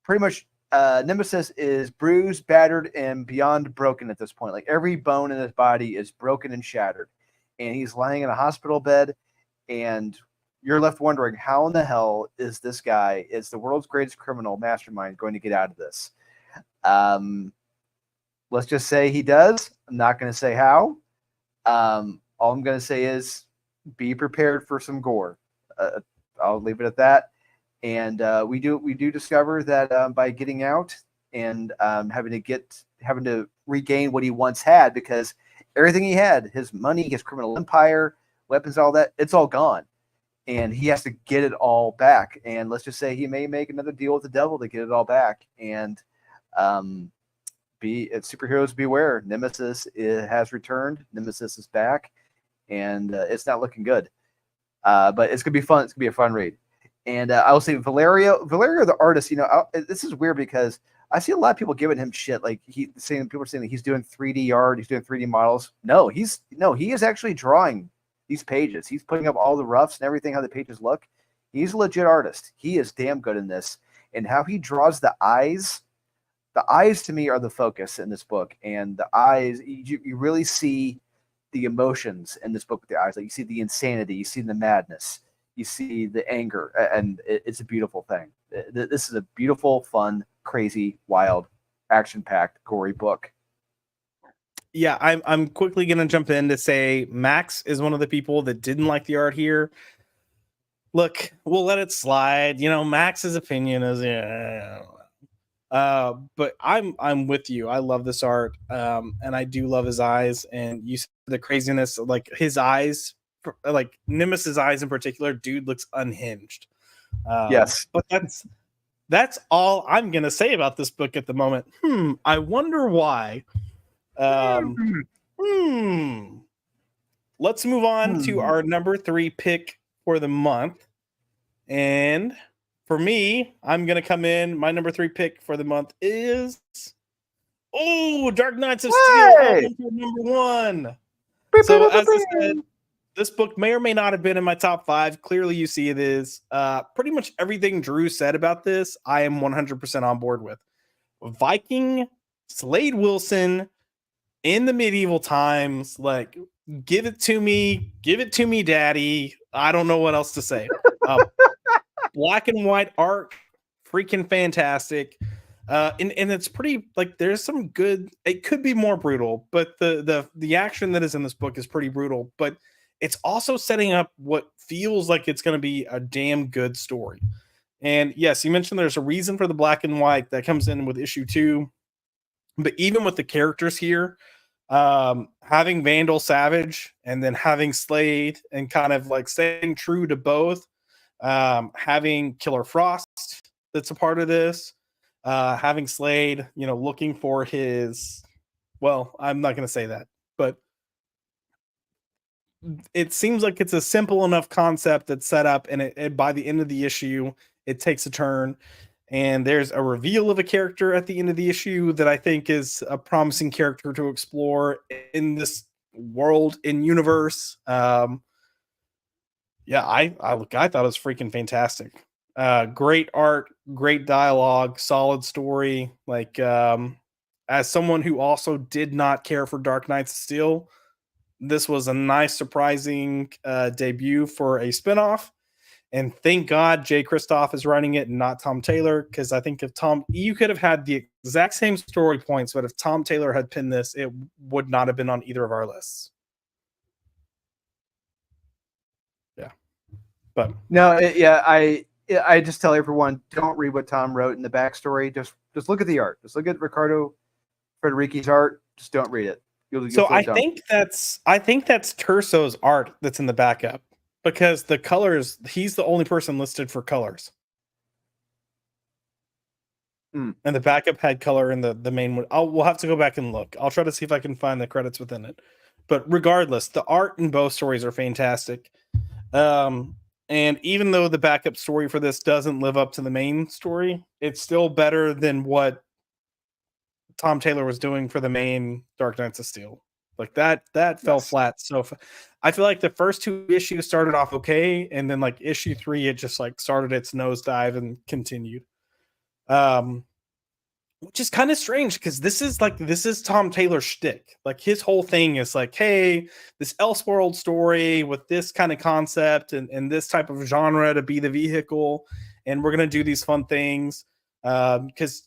Pretty much, Nemesis is bruised, battered, and beyond broken at this point. Like every bone in his body is broken and shattered, and he's lying in a hospital bed, and you're left wondering how in the hell is this guy, is the world's greatest criminal mastermind, going to get out of this? Let's just say he does. I'm not going to say how. All I'm going to say is be prepared for some gore. I'll leave it at that. And we do discover that by getting out and having to regain what he once had, because everything he had, his money, his criminal empire, weapons, all that, it's all gone. And he has to get it all back. And let's just say he may make another deal with the devil to get it all back. And superheroes beware. Nemesis has returned. Nemesis is back. And it's not looking good. But it's going to be fun. It's going to be a fun read. And I will say Valerio, the artist, this is weird because I see a lot of people giving him shit. Like people are saying that he's doing 3D art, he's doing 3D models. No, he is actually drawing these pages. He's putting up all the roughs and everything, how the pages look. He's a legit artist. He is damn good in this. And how he draws the eyes to me are the focus in this book. And the eyes, you really see the emotions in this book with the eyes. Like you see the insanity, you see the madness, you see the anger, and it's a beautiful thing. This is a beautiful, fun, crazy, wild, action-packed, gory book. Yeah, I'm quickly gonna jump in to say Max is one of the people that didn't like the art here. Look, we'll let it slide. Max's opinion is but I'm with you. I love this art, and I do love his eyes. And you see the craziness, like his eyes, like Nemesis's eyes in particular. Dude looks unhinged. Yes, but that's all I'm gonna say about this book at the moment. I wonder why. Let's move on to our number 3 pick for the month. And for me, I'm going to come in. My number 3 pick for the month is Dark Knights of Steel, number 1. So as I said, this book may or may not have been in my top 5. Clearly you see it is. Pretty much everything Drew said about this, I am 100% on board with. Viking, Slade Wilson, in the medieval times, like, give it to me, daddy. I don't know what else to say. Black and white art, freaking fantastic. And it's pretty, like, there's some good, it could be more brutal, but the action that is in this book is pretty brutal, but it's also setting up what feels like it's going to be a damn good story. And yes, you mentioned there's a reason for the black and white that comes in with issue 2. But even with the characters here, having Vandal Savage and then having Slade and kind of like staying true to both, having Killer Frost that's a part of this, having Slade, looking for his, well, I'm not going to say that, but it seems like it's a simple enough concept that's set up, and it by the end of the issue, it takes a turn. And there's a reveal of a character at the end of the issue that I think is a promising character to explore in this world and universe. I thought it was freaking fantastic. Great art, great dialogue, solid story. Like, as someone who also did not care for Dark Knights of Steel, this was a nice, surprising debut for a spinoff. And thank God Jay Kristoff is writing it and not Tom Taylor, because I think if you could have had the exact same story points, but if Tom Taylor had pinned this, it would not have been on either of our lists. Yeah. But no, I just tell everyone, don't read what Tom wrote in the backstory. Just look at the art. Just look at Ricardo Federici's art. Just don't read it. I think that's Terso's art that's in the backup. Because the colors, he's the only person listed for colors. And the backup had color in the main one. We'll have to go back and look. I'll try to see if I can find the credits within it. But regardless, the art in both stories are fantastic. And And even though the backup story for this doesn't live up to the main story, it's still better than what Tom Taylor was doing for the main Dark Knights of Steel. Like that fell Yes. flat. So I feel like the first 2 issues started off okay, and then like issue 3, it just like started its nosedive and continued. Which is kind of strange because this is Tom Taylor's shtick. Like his whole thing is like, hey, this Elseworld story with this kind of concept and this type of genre to be the vehicle, and we're gonna do these fun things. Because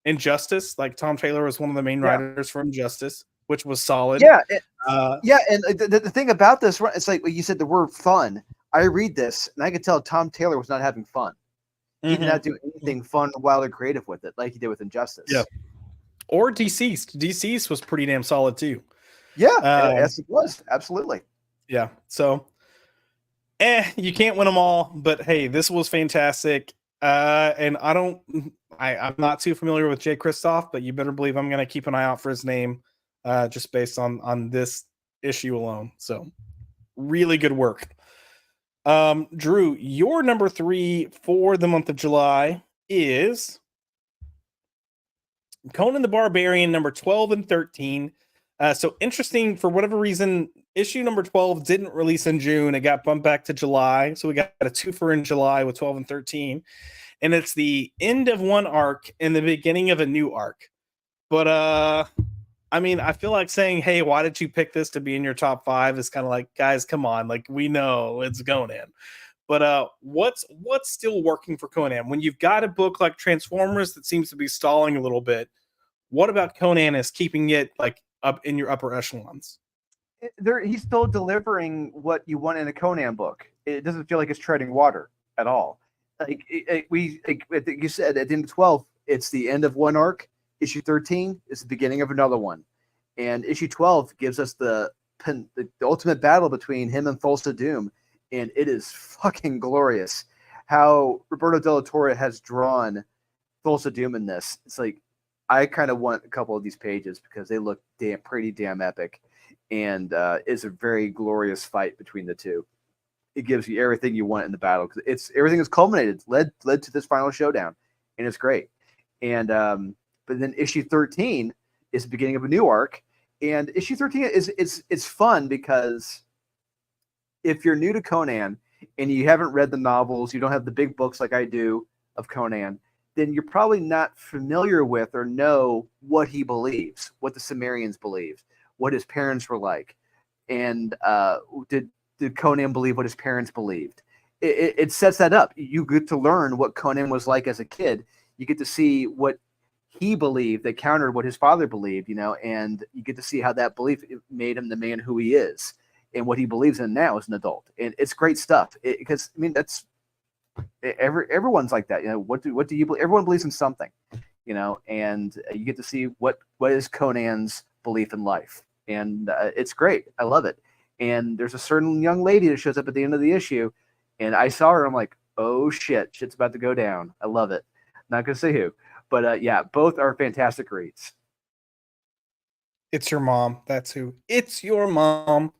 Injustice, like Tom Taylor was one of the main Yeah. writers for Injustice, which was solid. Yeah. Uh, Yeah. And the thing about this, it's like you said the word fun. I read this and I could tell Tom Taylor was not having fun. He did not do anything fun, wild, or creative with it, like he did with Injustice. Yeah. Or Deceased. Deceased was pretty damn solid too. Yeah, yes, it was. Absolutely. Yeah. So, you can't win them all, but hey, this was fantastic. And I'm not too familiar with Jay Kristoff, but you better believe I'm going to keep an eye out for his name, just based on this issue alone. So, really good work. Drew, your number 3 for the month of July is Conan the Barbarian, number 12 and 13. So interesting, for whatever reason, issue number 12 didn't release in June. It got bumped back to July. So we got a twofer in July with 12 and 13. And it's the end of one arc and the beginning of a new arc. But I mean, I feel like saying, hey, why did you pick this to be in your top 5 is kind of like, guys, come on. Like, we know it's Conan. But what's still working for Conan? When you've got a book like Transformers that seems to be stalling a little bit, what about Conan is keeping it like up in your upper echelons? He's still delivering what you want in a Conan book. It doesn't feel like it's treading water at all. Like you said, at the end of 12, it's the end of one arc. Issue 13 is the beginning of another one, and issue 12 gives us the ultimate battle between him and Thulsa Doom, and it is fucking glorious how Roberto Della Torre has drawn Thulsa Doom in this. It's like, I kind of want a couple of these pages because they look pretty damn epic, and it's a very glorious fight between the two. It gives you everything you want in the battle because it's everything is culminated, led to this final showdown, and it's great. And but then issue 13 is the beginning of a new arc, and issue 13 is fun because if you're new to Conan and you haven't read the novels, you don't have the big books like I do of Conan, then you're probably not familiar with or know what he believes, what the Sumerians believed, what his parents were like, and did Conan believe what his parents believed? It sets that up. You get to learn what Conan was like as a kid. You get to see what he believed that countered what his father believed, and you get to see how that belief made him the man who he is and what he believes in now as an adult. And it's great stuff because that's everyone's like that. What do you believe? Everyone believes in something, and you get to see what is Conan's belief in life, and it's great. I love it. And there's a certain young lady that shows up at the end of the issue, and I saw her. I'm like, oh shit's about to go down. I love it. Not gonna say who, but yeah, both are fantastic reads. It's your mom. That's who. It's your mom.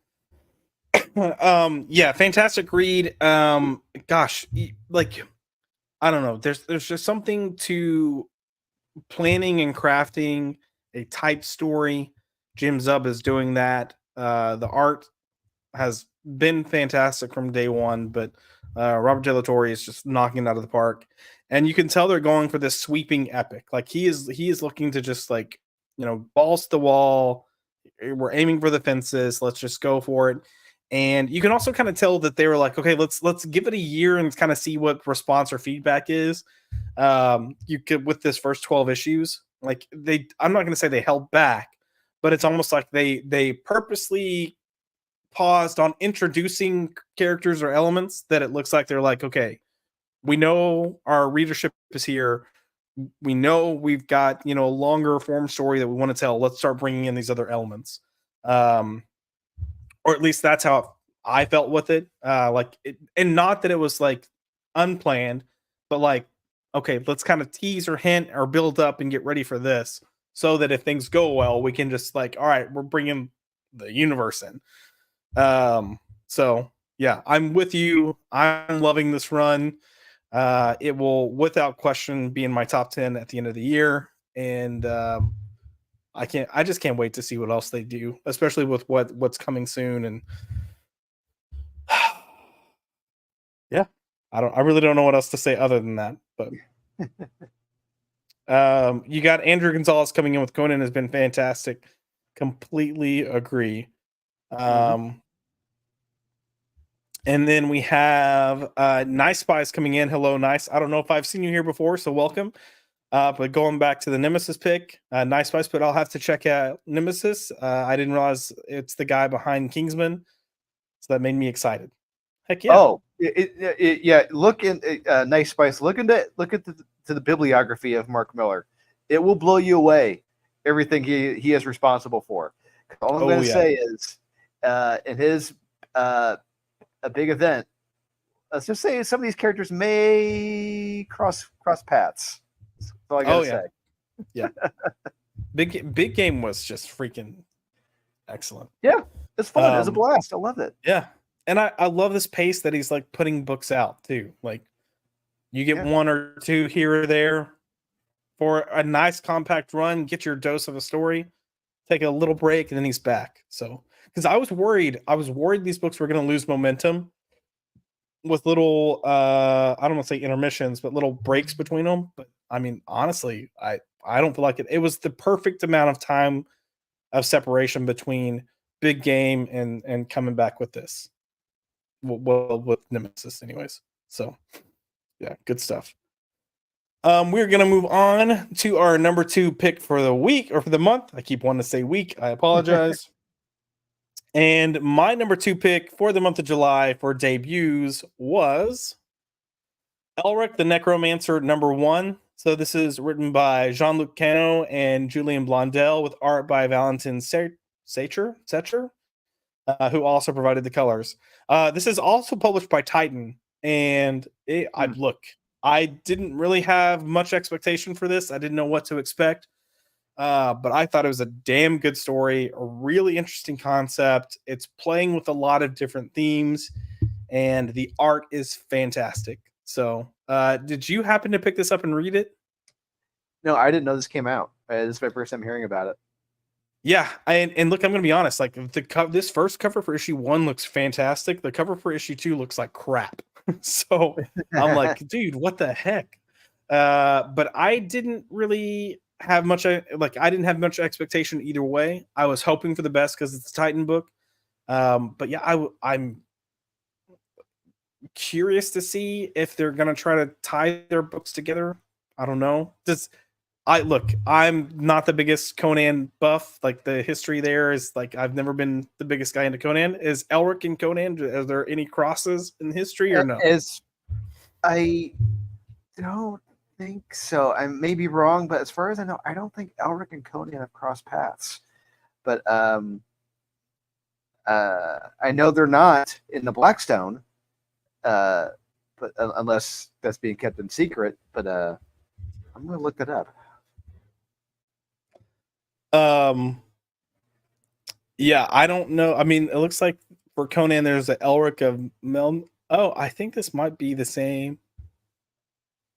Yeah, fantastic read. Gosh, like, I don't know. There's just something to planning and crafting a type story. Jim Zub is doing that. The art has been fantastic from day one, but Robert De La Torre is just knocking it out of the park. And you can tell they're going for this sweeping epic. Like he is looking to just like, balls to the wall. We're aiming for the fences. Let's just go for it. And you can also kind of tell that they were like, okay, let's give it a year and kind of see what response or feedback is. You could, with this first 12 issues, like I'm not going to say they held back, but it's almost like they purposely paused on introducing characters or elements that it looks like they're like, okay, we know our readership is here. We know we've got, a longer form story that we want to tell. Let's start bringing in these other elements. Or at least that's how I felt with it. And not that it was like unplanned, but like, okay, let's kind of tease or hint or build up and get ready for this, so that if things go well, we can just like, all right, we're bringing the universe in. So yeah, I'm with you. I'm loving this run. It will, without question, be in my top 10 at the end of the year, and I just can't wait to see what else they do, especially with what's coming soon. And yeah, I really don't know what else to say other than that. But you got Andrew Gonzalez coming in with Conan has been fantastic. Completely agree. Mhm. And then we have Nice Spies coming in. Hello, Nice. I don't know if I've seen you here before, so welcome. But going back to the Nemesis pick, Nice Spice, but I'll have to check out Nemesis. I didn't realize it's the guy behind Kingsman, so that made me excited. Heck yeah. Oh, yeah. Look in Nice Spice. Look at the bibliography of Mark Miller. It will blow you away. Everything he is responsible for. All I'm going Oh to yeah. say is, in his a big event, let's just say some of these characters may cross paths. That's all I got Oh to yeah. say. Yeah. Big Game was just freaking excellent. Yeah, it's fun. It was a Um, blast. I loved it. yeah. And I love this pace that he's like putting books out too. Like you get Yeah. one or two here or there for a nice compact run, get your dose of a story, take a little break, and then he's back. So because I was worried these books were gonna lose momentum with little I don't want to say intermissions, but little breaks between them. But I mean, honestly, I don't feel like it. It was the perfect amount of time of separation between Big Game and coming back with this. Well, with Nemesis, anyways. So yeah, good stuff. We're gonna move on to our number 2 pick for the week or for the month. I keep wanting to say week. I apologize. And my number 2 pick for the month of July for debuts was Elric the Necromancer #1. So this is written by Jean-Luc Cano and Julian Blondell with art by Valentin Secher, who also provided the colors. This is also published by Titan, and Hmm. I didn't really have much expectation for this. I didn't know what to expect, but I thought it was a damn good story, a really interesting concept. It's playing with a lot of different themes, and the art is fantastic. So, did you happen to pick this up and read it? No, I didn't know this came out. This is my first time hearing about it. Yeah, and look, I'm gonna be honest. Like this first cover for issue 1 looks fantastic. The cover for issue 2 looks like crap. So I'm like, dude, what the heck? But I didn't really have much. I didn't have much expectation either way. I was hoping for the best because it's a Titan book. But yeah, I'm curious to see if they're gonna try to tie their books together. I don't know. Does I'm not the biggest Conan buff. Like the history there is like I've never been the biggest guy into Conan. Is Elric and Conan? Are there any crosses in history or no? As I don't think so. I may be wrong, but as far as I know, I don't think Elric and Conan have crossed paths. But I know they're not in the Blackstone, uh, but unless that's being kept in secret. But I'm gonna look it up. Um, yeah, I don't know. I mean, it looks like for Conan, there's an Elric of Mel. Oh, I think this might be the same.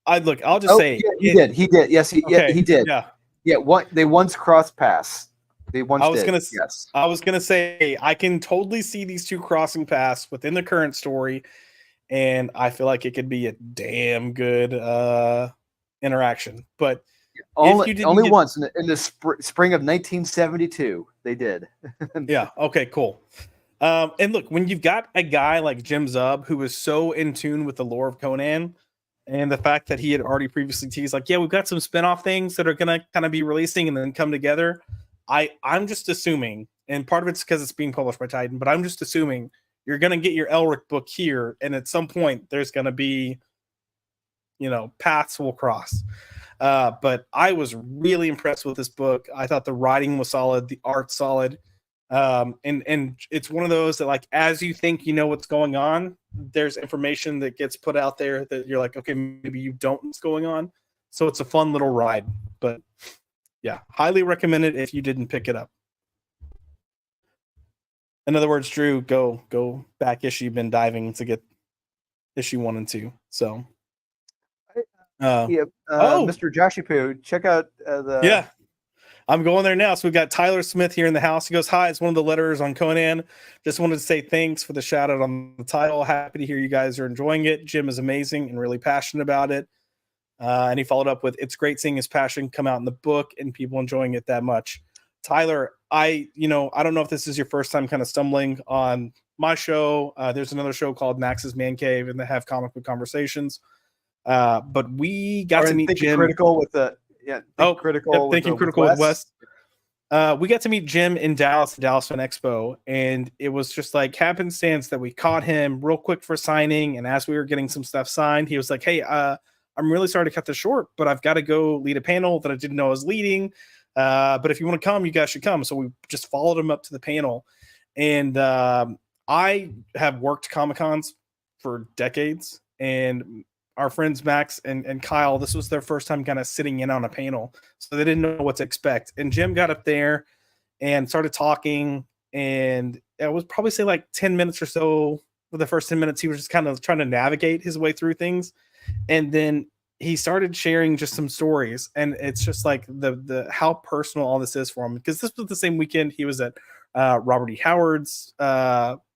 I'll just Oh, say yeah, he it. did. He did. Yes, he Okay, did. yeah. Yeah, they once crossed paths. They I once was did. gonna Yes. I was gonna say I can totally see these two crossing paths within the current story, and I feel like it could be a damn good interaction. But if you didn't Only get once in the spring of 1972 they did. yeah, okay, cool. And look, when you've got a guy like Jim Zub who is so in tune with the lore of Conan and the fact that he had already previously teased, like, yeah, we've got some spin-off things that are gonna kind of be releasing and then come together. I'm just assuming, and part of it's because it's being published by Titan, but I'm just assuming you're gonna get your Elric book here, and at some point there's gonna be, paths will cross. But I was really impressed with this book. I thought the writing was solid, the art solid, and it's one of those that, like, as you think you know what's going on, there's information that gets put out there that you're like, okay, maybe you don't know what's going on. So it's a fun little ride. But yeah, highly recommend it if you didn't pick it up. In other words, Drew, go back issue bin diving to get issue 1 and 2. So, uh, Yeah, oh Mr. Joshy Poo, check out the. yeah, I'm going there now. So we've got Tyler Smith here in the house. He goes, "Hi, it's one of the letters on Conan. Just wanted to say thanks for the shout out on the title. Happy to hear you guys are enjoying it. Jim is amazing and really passionate about it." And he followed up with, "It's great seeing his passion come out in the book and people enjoying it that much." Tyler, I don't know if this is your first time kind of stumbling on my show. There's another show called Max's Man Cave, and they have comic book conversations. But we got Or to in meet Thinking Jim. Critical with the Think Oh, yep, Critical Thinking with Critical with Wes. Wes. We got to meet Jim in Dallas, the Dallas Fan Expo, and it was just like happenstance that we caught him real quick for signing. And as we were getting some stuff signed, he was like, "Hey, I'm really sorry to cut this short, but I've got to go lead a panel that I didn't know I was leading. But if you want to come, you guys should come." So we just followed him up to the panel, and I have worked Comic Cons for decades, and our friends Max and Kyle, this was their first time kind of sitting in on a panel, so they didn't know what to expect. And Jim got up there and started talking, and it was probably say like 10 minutes or so. For the first 10 minutes, he was just kind of trying to navigate his way through things, and then he started sharing just some stories, and it's just like the how personal all this is for him, because this was the same weekend he was at Robert E. Howard's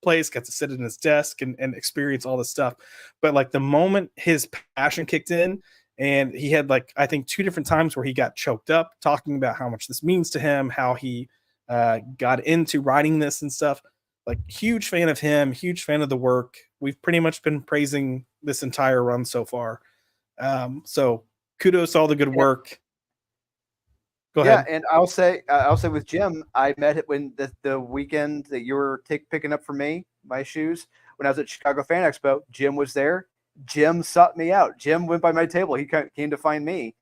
place, got to sit at his desk and experience all this stuff. But like the moment his passion kicked in, and he had like I think 2 different times where he got choked up talking about how much this means to him, how he got into writing this and stuff. Like huge fan of him, huge fan of the work. We've pretty much been praising this entire run so far. So kudos to all the good work. Go Yeah, ahead. and I'll say with Jim, I met it when the weekend that you were picking up for me my shoes when I was at Chicago Fan Expo. Jim was there. Jim sought me out. Jim went by my table. He came to find me,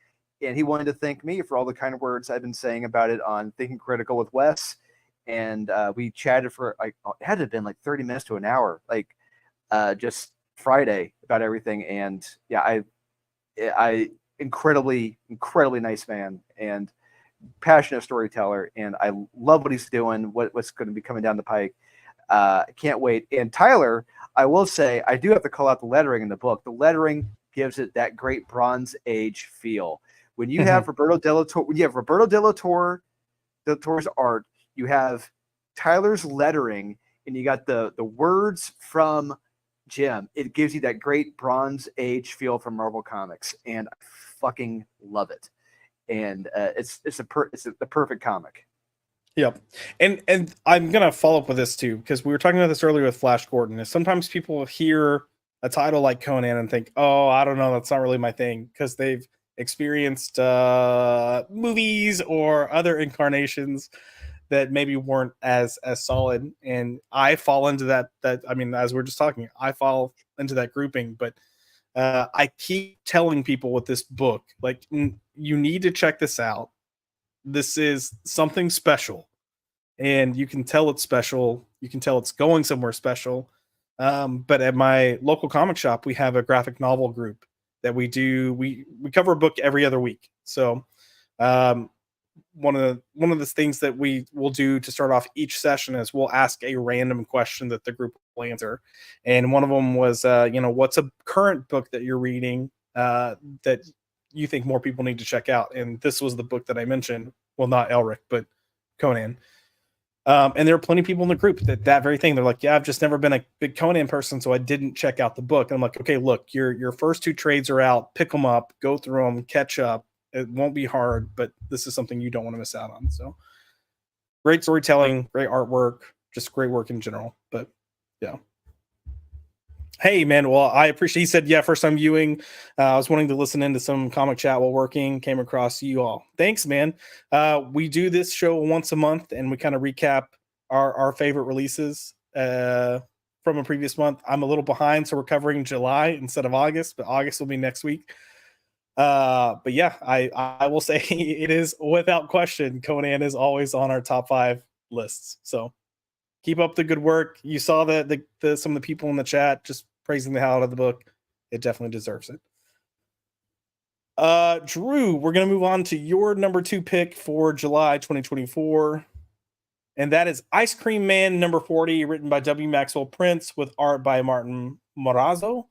and he wanted to thank me for all the kind of words I've been saying about it on Thinking Critical with Wes. And we chatted for like it had to have been like 30 minutes to an hour, like just Friday about everything. And yeah, I incredibly nice man and passionate storyteller, and I love what he's doing. What's going to be coming down the pike. I can't wait. And Tyler, I will say, I do have to call out the lettering in the book. The lettering gives it that great Bronze Age feel. When you have Roberto Del Toro's art, you have Tyler's lettering, and you got the words from Jim. It gives you that great Bronze Age feel from Marvel Comics, and I fucking love it. And it's the perfect comic. Yep. And I'm gonna follow up with this too, because we were talking about this earlier with Flash Gordon. Is sometimes people hear a title like Conan and think, "Oh, I don't know, that's not really my thing," because they've experienced movies or other incarnations that maybe weren't as solid. And I fall into that I mean, as we're just talking, I fall into that grouping. But I keep telling people with this book, like, you need to check this out. This is something special, and you can tell it's special. You can tell it's going somewhere special. But at my local comic shop, we have a graphic novel group that we do. We cover a book every other week. So um, one of the things that we will do to start off each session is we'll ask a random question that the group will answer. And one of them was, what's a current book that you're reading that you think more people need to check out? And this was the book that I mentioned. Well, not Elric, but Conan. And there are plenty of people in the group that very thing. They're like, "Yeah, I've just never been a big Conan person, so I didn't check out the book." And I'm like, "Okay, look, your first 2 trades are out. Pick them up, go through them, catch up. It won't be hard, but this is something you don't want to miss out on." So great storytelling, great artwork, just great work in general. But yeah. Hey man, well I appreciate. He said, "Yeah, first time viewing. I was wanting to listen into some comic chat while working. Came across you all. Thanks, man. We do this show once a month, and we kind of recap our favorite releases from a previous month. I'm a little behind, so we're covering July instead of August, but August will be next week. But yeah, I will say it is without question. Conan is always on our top 5 lists. So keep up the good work. You saw the some of the people in the chat just praising the hell out of the book. It definitely deserves it. Drew, we're gonna move on to your number 2 pick for July 2024. and that is Ice Cream Man number 40, written by W. Maxwell Prince with art by Martin Morazzo,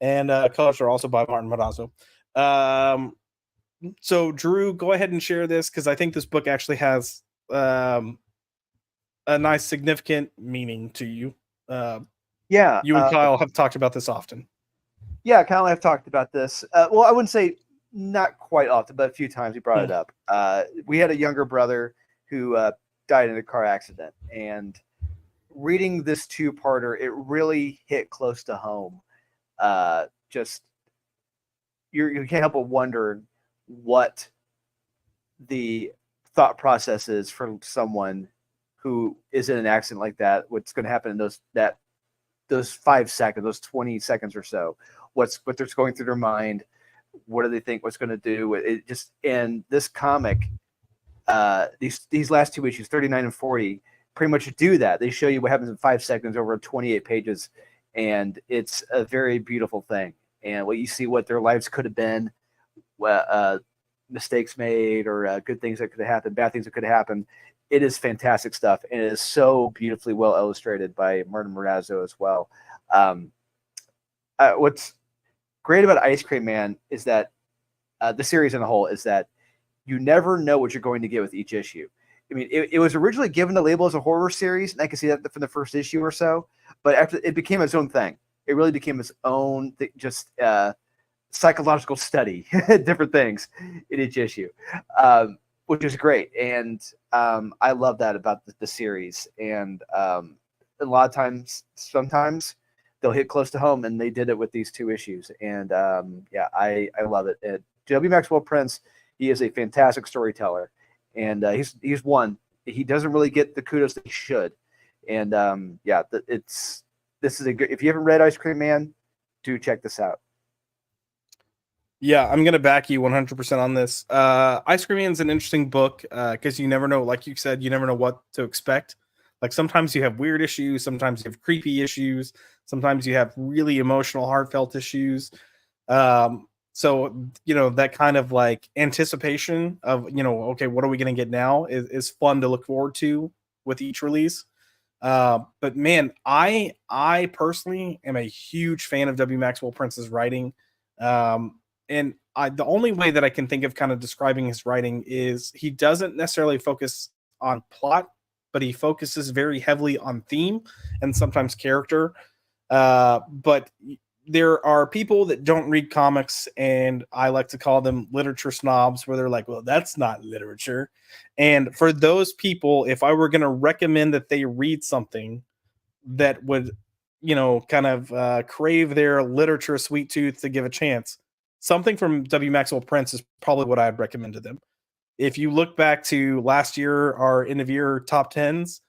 and colors are also by Martin Morazzo. So, Drew, go ahead and share this because I think this book actually has a nice, significant meaning to you. Yeah, You and Kyle have talked about this often. Yeah, Kyle and I have talked about this. Well, I wouldn't say not quite often, but a few times we brought it up. We had a younger brother who died in a car accident, and reading this two-parter, it really hit close to home. Just you can't help but wonder what the thought process is for someone who is in an accident like that. What's going to happen in those 5 seconds, those 20 seconds or so? What they're going through their mind? What do they think? What's going to do? It just, and this comic, these last two issues, 39 and 40, pretty much do that. They show you what happens in 5 seconds over 28 pages, and it's a very beautiful thing. And what you see, what their lives could have been, mistakes made, or good things that could have happened, bad things that could have happened. It is fantastic stuff, and it is so beautifully well illustrated by Martin Morazzo as well. What's great about Ice Cream Man is that the series in a whole is that you never know what you're going to get with each issue. I mean, it was originally given the label as a horror series, and I can see that from the first issue or so. But after it became its own thing, it really became its own just psychological study, different things in each issue, which is great. And I love that about the series. And a lot of times, sometimes they'll hit close to home, and they did it with these two issues. And I love it. And W. Maxwell Prince, he is a fantastic storyteller, and he's one. He doesn't really get the kudos that he should. And this is a good. If you haven't read Ice Cream Man, do check this out. Yeah, I'm gonna back you 100% on this. Ice Cream Man is an interesting book because you never know, like you said, you never know what to expect. Like sometimes you have weird issues, sometimes you have creepy issues, sometimes you have really emotional, heartfelt issues. So that kind of like anticipation of okay, what are we gonna get now is fun to look forward to with each release. But man, I personally am a huge fan of W. Maxwell Prince's writing. And the only way that I can think of kind of describing his writing is he doesn't necessarily focus on plot, but he focuses very heavily on theme and sometimes character. But there are people that don't read comics, and I like to call them literature snobs, where they're like, well, that's not literature. And for those people, if I were going to recommend that they read something that would, kind of crave their literature sweet tooth to give a chance, something from W. Maxwell Prince is probably what I'd recommend to them. If you look back to last year, our end of year top tens,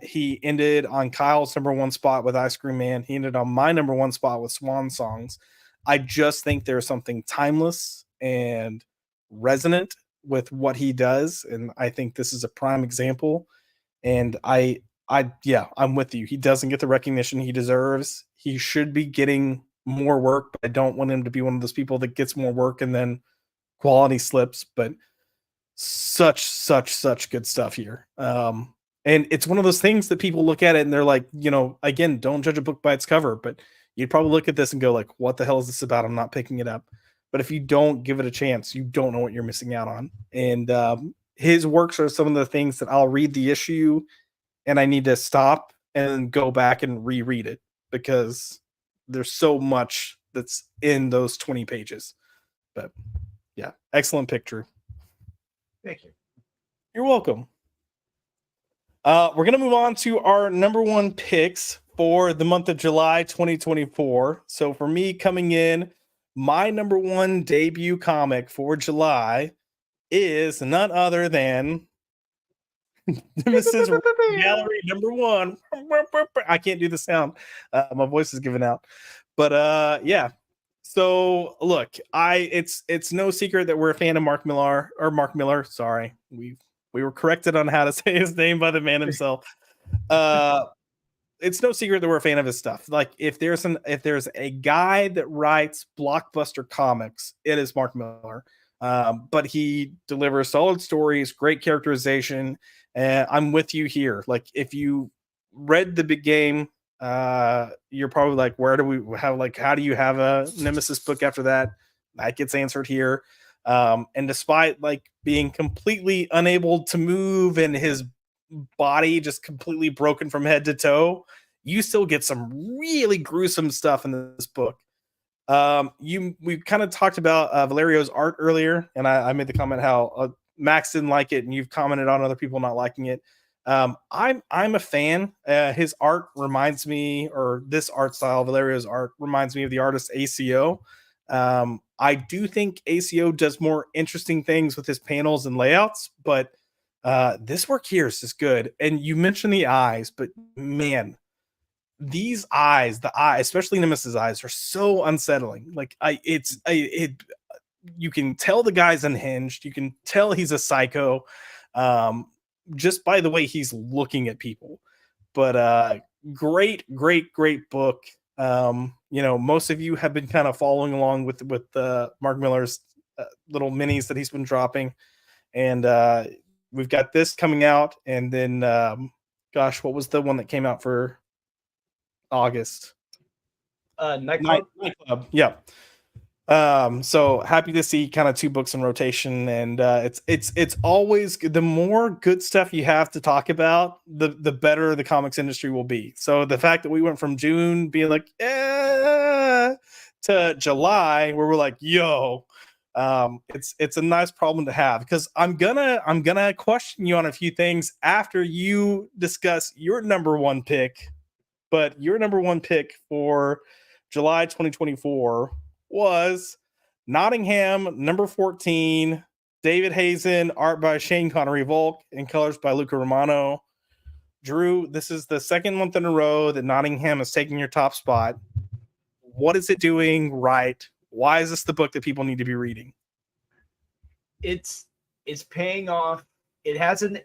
he ended on Kyle's number one spot with Ice Cream Man. He ended on my number one spot with Swan Songs. I just think there's something timeless and resonant with what he does, and I think this is a prime example. And I'm with you. He doesn't get the recognition he deserves. He should be getting more work, but I don't want him to be one of those people that gets more work and then quality slips. But such good stuff here. And it's one of those things that people look at it and they're like, again, don't judge a book by its cover, but you'd probably look at this and go like, what the hell is this about? I'm not picking it up. But if you don't give it a chance, you don't know what you're missing out on. And his works are some of the things that I'll read the issue and I need to stop and go back and reread it because there's so much that's in those 20 pages. But yeah, excellent picture. Thank you. You're welcome. We're going to move on to our number one picks for the month of July 2024. So for me coming in, my number one debut comic for July is none other than Nemesis Gallery number one. I can't do the sound. My voice is giving out. But yeah. So look, it's no secret that we're a fan of Mark Miller. Sorry. We were corrected on how to say his name by the man himself. It's no secret that we're a fan of his stuff. Like if there's a guy that writes blockbuster comics, it is Mark Miller. but he delivers solid stories, great characterization, and I'm with you here. Like if you read the big game, you're probably like, where do we have like how do you have a Nemesis book after that? That gets answered here. And despite like being completely unable to move and his body just completely broken from head to toe, you still get some really gruesome stuff in this book. We kind of talked about Valerio's art earlier, and I made the comment how Max didn't like it, and you've commented on other people not liking it. I'm a fan. His art reminds me, or this art style, Valerio's art reminds me of the artist ACO. I do think ACO does more interesting things with his panels and layouts, but this work here is just good. And you mentioned the eyes, but man, these eyes, especially Nemesis eyes, are so unsettling. Like you can tell the guy's unhinged. You can tell he's a psycho, um, just by the way he's looking at people. But great book. Most of you have been kind of following along with Mark Miller's little minis that he's been dropping, and we've got this coming out, and then gosh, what was the one that came out for August? Nightclub. Nightclub. Yeah. So happy to see kind of two books in rotation, and it's always the more good stuff you have to talk about, the better the comics industry will be. So the fact that we went from June being like to July where we're like, yo, it's a nice problem to have, because I'm gonna question you on a few things after you discuss your number one pick. But your number one pick for July 2024 was Nottingham, number 14, David Hazen, art by Shane Connery Volk, and colors by Luca Romano. Drew, this is the second month in a row that Nottingham is taking your top spot. What is it doing right? Why is this the book that people need to be reading? It's paying off. It hasn't.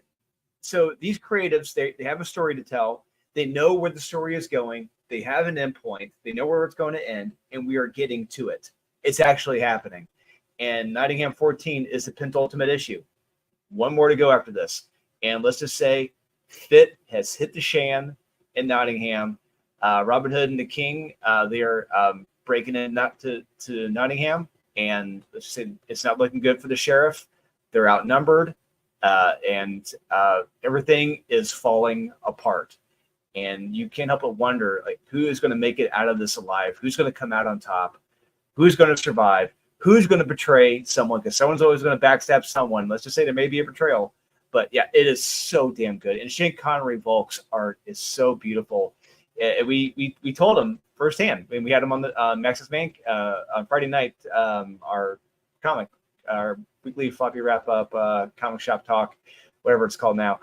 So these creatives, they have a story to tell. They know where the story is going. They have an endpoint. They know where it's going to end, and we are getting to it. It's actually happening. And Nottingham 14 is the penultimate issue. One more to go after this. And let's just say Fit has hit the shan in Nottingham. Robin Hood and the King, they are breaking in not to Nottingham. And let's just say it's not looking good for the sheriff. They're outnumbered. And everything is falling apart. And you can't help but wonder, like, who is going to make it out of this alive? Who's going to come out on top? Who's going to survive? Who's going to betray someone? Because someone's always going to backstab someone. Let's just say there may be a betrayal. But yeah, it is so damn good. And Shane Connery Volk's art is so beautiful. We told him firsthand when we had him on the Max's Bank on Friday night, our weekly floppy wrap up comic shop talk, whatever it's called now.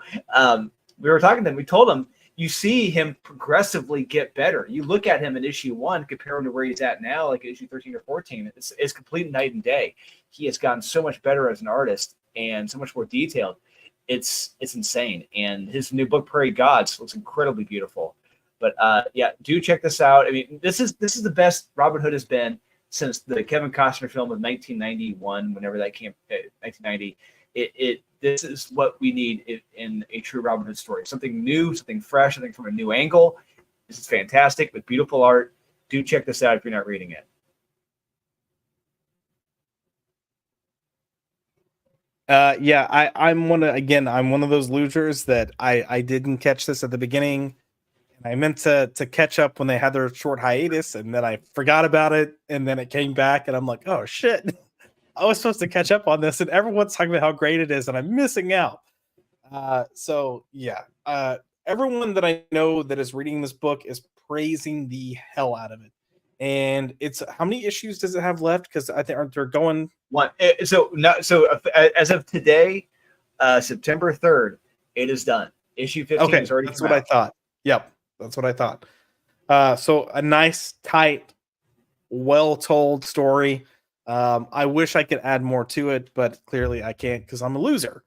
We were talking to him. We told him, you see him progressively get better. You look at him in issue 1, compare him to where he's at now, like issue 13 or 14. It's complete night and day. He has gotten so much better as an artist and so much more detailed. It's insane. And his new book, Prairie Gods, looks incredibly beautiful. But yeah, do check this out. I mean, this is the best Robin Hood has been since the Kevin Costner film of 1991, whenever that came, 1990. This is what we need in a true Robin Hood story. Something new, something fresh, something from a new angle. This is fantastic with beautiful art. Do check this out if you're not reading it. Yeah, I'm one of those losers that I didn't catch this at the beginning. I meant to catch up when they had their short hiatus, and then I forgot about it, and then it came back, and I'm like, oh shit. I was supposed to catch up on this, and everyone's talking about how great it is, and I'm missing out. So yeah, everyone that I know that is reading this book is praising the hell out of it. And it's how many issues does it have left? Because I think they're going one. So as of today, September 3rd, it is done. Issue 15 is already. That's what I thought. Yep, that's what I thought. So a nice, tight, well-told story. I wish I could add more to it, but clearly I can't because I'm a loser.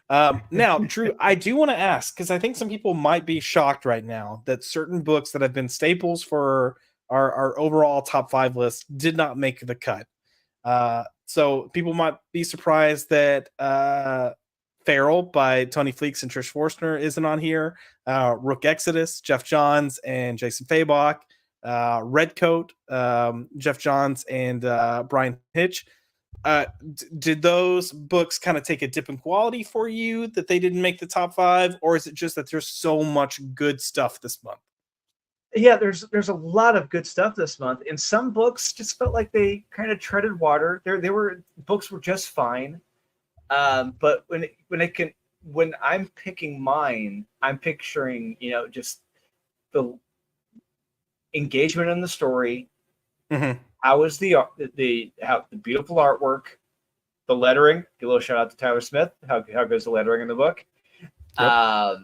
Now, Drew, I do want to ask, because I think some people might be shocked right now that certain books that have been staples for our overall top 5 list did not make the cut. So people might be surprised that Feral by Tony Fleeks and Trish Forstner isn't on here. Rook Exodus, Jeff Johns and Jason Fabach. Redcoat, Jeff Johns and Brian Hitch. Did those books kind of take a dip in quality for you that they didn't make the top 5, or is it just that there's so much good stuff this month? Yeah, there's a lot of good stuff this month, and some books just felt like they kind of treaded water. Books were just fine, but when I'm picking mine, I'm picturing just the engagement in the story. Mm-hmm. How is the beautiful artwork, the lettering? Give a little shout out to Tyler Smith. How goes the lettering in the book? Yep.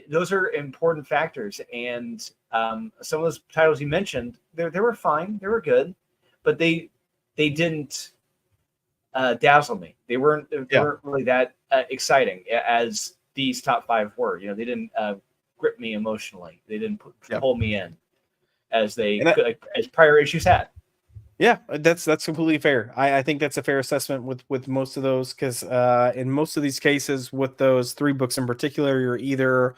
Those are important factors, and some of those titles you mentioned, they were fine, they were good, but they didn't dazzle me. They weren't really that exciting as these top 5 were. They didn't grip me emotionally. They didn't pull me in as as prior issues had. Yeah, that's completely fair. I think that's a fair assessment with most of those, because in most of these cases with those 3 books in particular, you're either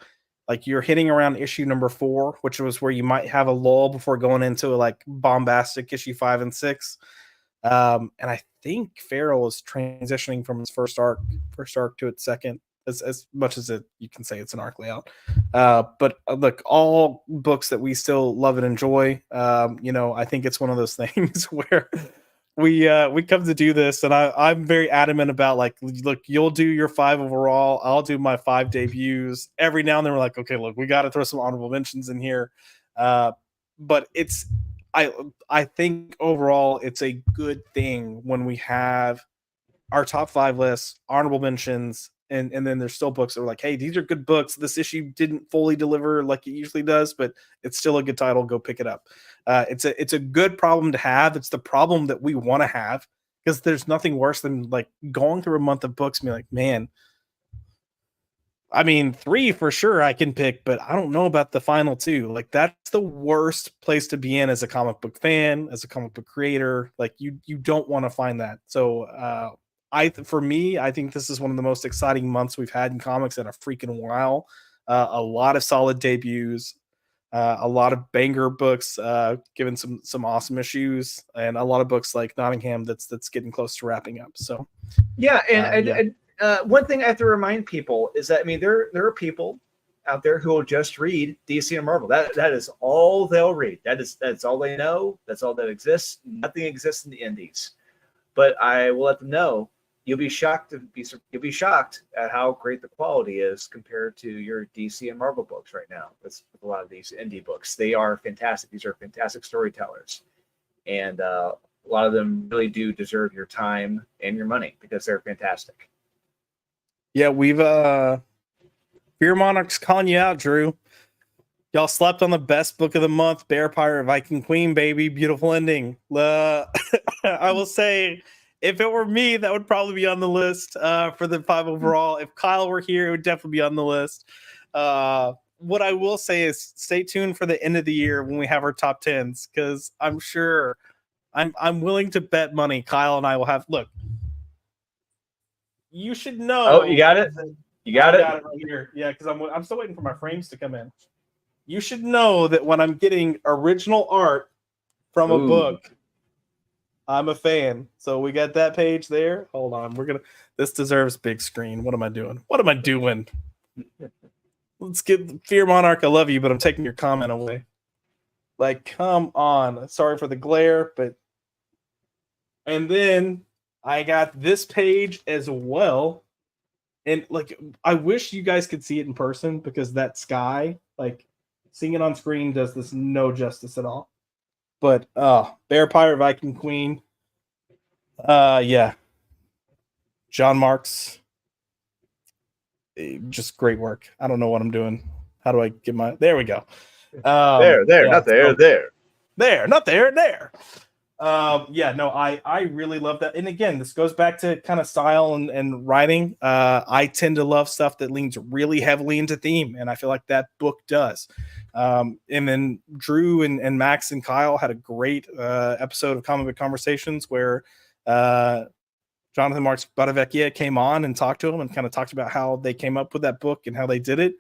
like you're hitting around issue number 4, which was where you might have a lull before going into like bombastic issue 5 and 6. And I think Feral is transitioning from his first arc to its second, as much as you can say it's an arc layout. But look, all books that we still love and enjoy. I think it's one of those things where we come to do this, and I'm very adamant about, like, look, you'll do your 5 overall, I'll do my 5 debuts. Every now and then we're like, okay, look, we got to throw some honorable mentions in here. But I think overall it's a good thing when we have our top 5 lists, honorable mentions, and then there's still books that are like, hey, these are good books. This issue didn't fully deliver like it usually does, but it's still a good title. Go pick it up. It's a good problem to have. It's the problem that we want to have, because there's nothing worse than like going through a month of books and be like, man, I mean, 3 for sure I can pick, but I don't know about the final 2. Like, that's the worst place to be in as a comic book fan, as a comic book creator. Like, you don't want to find that. So for me, I think this is one of the most exciting months we've had in comics in a freaking while. A lot of solid debuts, a lot of banger books, given some awesome issues, and a lot of books like Nottingham that's getting close to wrapping up. So yeah, and one thing I have to remind people is that, I mean, there are people out there who will just read DC and Marvel. That is all they'll read. That's all they know. That's all that exists. Nothing exists in the indies. But I will let them know, you'll be shocked at how great the quality is compared to your DC and Marvel books right now. That's a lot of these indie books. They are fantastic. These are fantastic storytellers, and a lot of them really do deserve your time and your money because they're fantastic. Yeah, we've Fear Monarch's calling you out, Drew. Y'all slept on the best book of the month, Bear Pirate Viking Queen, baby. Beautiful ending. I will say, if it were me, that would probably be on the list for the 5 overall. If Kyle were here, it would definitely be on the list. What I will say is, stay tuned for the end of the year when we have our top 10s, because I'm sure I'm willing to bet money Kyle and I will have. Look, you should know. Oh, you got it. You got it. I got it right here. Yeah, because I'm still waiting for my frames to come in. You should know that when I'm getting original art from a book, I'm a fan. So we got that page there. Hold on. This deserves big screen. What am I doing? Let's get Fear Monarch. I love you, but I'm taking your comment away. Like, come on. Sorry for the glare, but. And then I got this page as well. And like, I wish you guys could see it in person, because that sky, like, seeing it on screen does this no justice at all. But Bear Pirate Viking Queen. Yeah. John Marks. Just great work. I don't know what I'm doing. How do I get my there we go. Not there. Yeah, no, I really love that. And again, this goes back to kind of style and writing. I tend to love stuff that leans really heavily into theme, and I feel like that book does. And then Drew and Max and Kyle had a great episode of Comic Book Conversations where Jonathan Marks Badavecchia came on and talked to him and kind of talked about how they came up with that book and how they did it.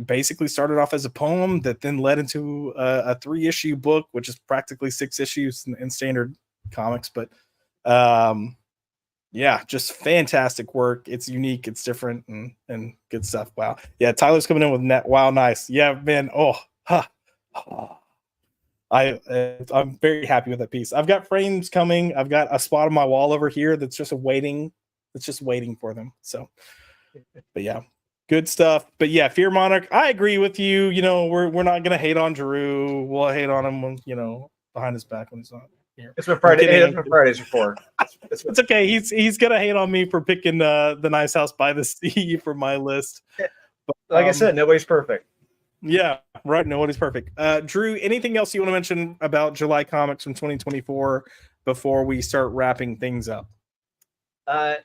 Basically started off as a poem that then led into a 3-issue book, which is practically 6 issues in standard comics. But yeah, just fantastic work. It's unique, it's different, and good stuff. Wow. Yeah, Tyler's coming in with net. Wow, nice. Yeah, man. I'm very happy with that piece. I've got frames coming. I've got a spot on my wall over here that's just waiting. It's just waiting for them. So, but yeah, good stuff. But yeah, Fear Monarch, I agree with you. You know, we're not gonna hate on Drew. We'll hate on him when, you know, behind his back when he's not here. That's what Friday. Hey, that's what Fridays are for. It's okay. He's gonna hate on me for picking the Nice House by the Sea for my list. But, like I said, nobody's perfect. Yeah, right. Nobody's perfect. Drew, anything else you want to mention about July comics from 2024 before we start wrapping things up?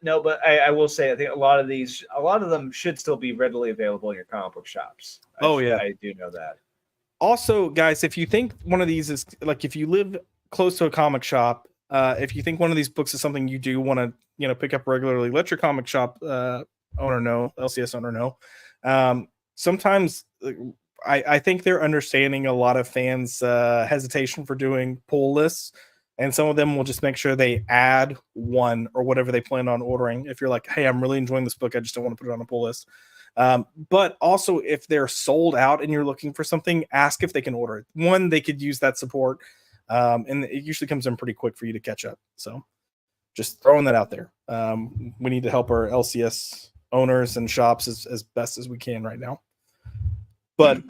No, but I will say I think a lot of them should still be readily available in your comic book shops. I do know that. Also, guys, if you think one of these is like, if you live close to a comic shop, if you think one of these books is something you do want to, you know, pick up regularly, let your comic shop owner know, LCS owner know. Sometimes I think they're understanding a lot of fans' hesitation for doing pull lists. And some of them will just make sure they add one or whatever they plan on ordering. If you're like, hey, I'm really enjoying this book, I just don't want to put it on a pull list. But also, if they're sold out and you're looking for something, ask if they can order it. One, they could use that support. And it usually comes in pretty quick for you to catch up. So just throwing that out there. We need to help our LCS owners and shops as best as we can right now. But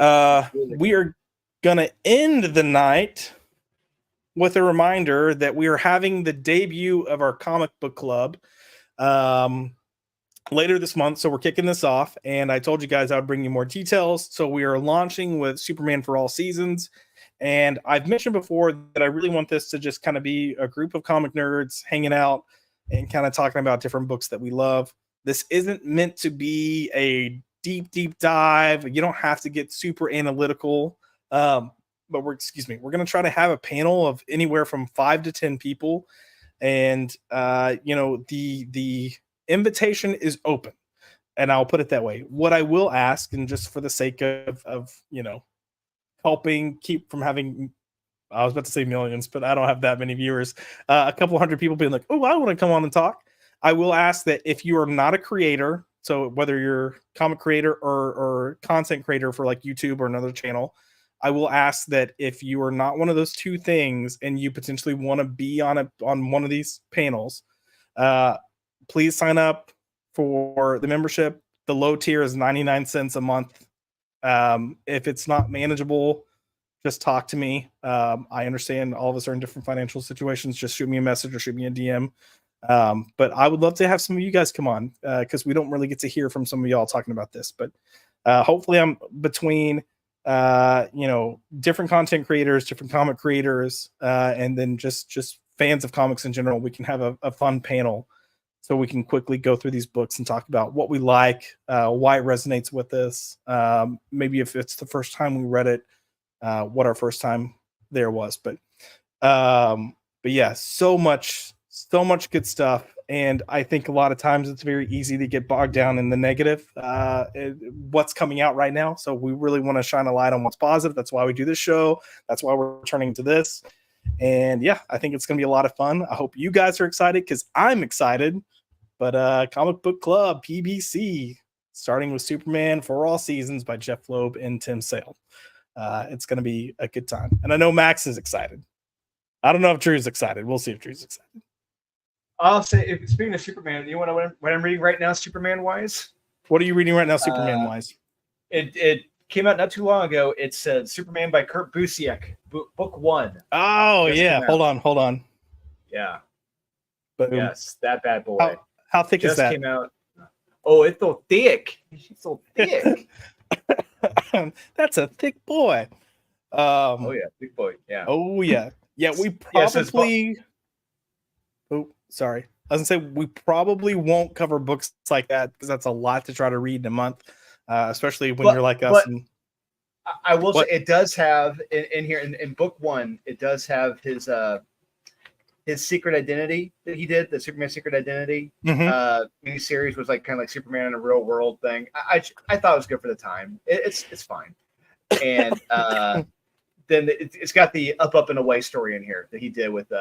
we are going to end the night with a reminder that we are having the debut of our comic book club later this month. So we're kicking this off. And I told you guys I would bring you more details. So we are launching with Superman for All Seasons. And I've mentioned before that I really want this to just kind of be a group of comic nerds hanging out and kind of talking about different books that we love. This isn't meant to be a deep dive. You don't have to get super analytical. But we're going to try to have a panel of anywhere from 5 to 10 people. And, you know, the invitation is open, and I'll put it that way. What I will ask, and just for the sake of you know, helping keep from having, I was about to say millions, but I don't have that many viewers, a couple hundred people being like, oh, I want to come on and talk. I will ask that if you are not a creator, so whether you're comic creator or content creator for like YouTube or another channel, I will ask that if you are not one of those two things and you potentially want to be on one of these panels, please sign up for the membership. The low tier is 99 cents a month. If it's not manageable, just talk to me. I understand all of us are in different financial situations. Just shoot me a message or shoot me a DM. But I would love to have some of you guys come on because we don't really get to hear from some of y'all talking about this. But hopefully I'm between you know, different content creators, different comic creators, and then just fans of comics in general. We can have a fun panel so we can quickly go through these books and talk about what we like, why it resonates with us, maybe if it's the first time we read it, what our first time there was. But yeah, so much good stuff. And I think a lot of times it's very easy to get bogged down in the negative, what's coming out right now. So we really want to shine a light on what's positive. That's why we do this show. That's why we're turning to this. And yeah, I think it's going to be a lot of fun. I hope you guys are excited because I'm excited. But Comic Book Club, PBC, starting with Superman for All Seasons by Jeff Loeb and Tim Sale. It's going to be a good time. And I know Max is excited. I don't know if Drew's excited. We'll see if Drew's excited. I'll say, speaking of Superman, you want to know what I'm reading right now, Superman-wise? What are you reading right now, Superman-wise? It came out not too long ago. It's Superman by Kurt Busiek, book 1. Oh, yeah. Hold on. Yeah. Boom. Yes, that bad boy. How thick is that? Just came out. Oh, it's so thick. It's so thick. That's a thick boy. Oh, yeah. Big boy. Yeah. Oh, yeah. Yeah, we probably... Oh, sorry. I was going to say, we probably won't cover books like that because that's a lot to try to read in a month, especially when you're like us. I will What? say it does have in here in book 1. It does have his secret identity that he did. The Superman Secret Identity miniseries was like kind of like Superman in a real world thing. I thought it was good for the time. It's fine. And then it's got the Up and Away story in here that he did with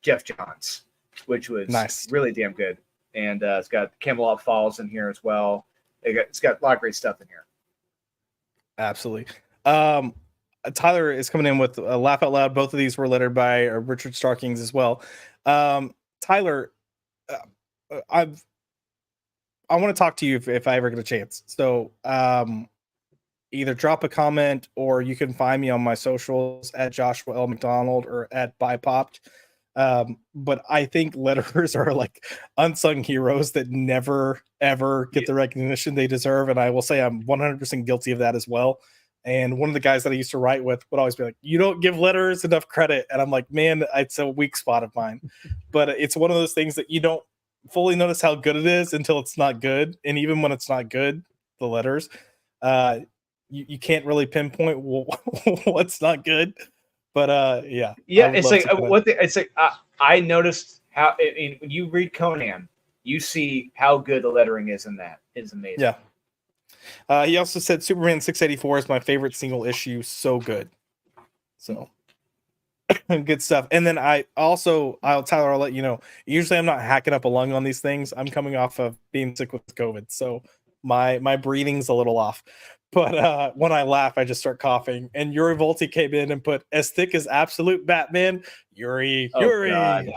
Jeff Johns, which was Nice. really damn good. And it's got Camelot Falls in here as well. It's got a lot of great stuff in here. Absolutely. Tyler is coming in with a laugh out loud. Both of these were lettered by Richard Starkings as well. Tyler, I want to talk to you if I ever get a chance. So either drop a comment or you can find me on my socials at Joshua L. McDonald or at BiPopped. But I think letterers are like unsung heroes that never ever get the recognition they deserve, and I will say I'm 100% guilty of that as well. And one of the guys that I used to write with would always be like, "You don't give letterers enough credit," and I'm like, "Man, it's a weak spot of mine." But it's one of those things that you don't fully notice how good it is until it's not good, and even when it's not good, the letters, you can't really pinpoint what's not good. But yeah, it's like it's like I noticed how when you read Conan, you see how good the lettering is in that. It's amazing. Yeah. He also said Superman 684 is my favorite single issue. So good. So good stuff. And then Tyler, I'll let you know. Usually I'm not hacking up a lung on these things. I'm coming off of being sick with COVID, so my breathing's a little off. But when I laugh, I just start coughing. And Yuri Volti came in and put as thick as absolute Batman. Yuri. God.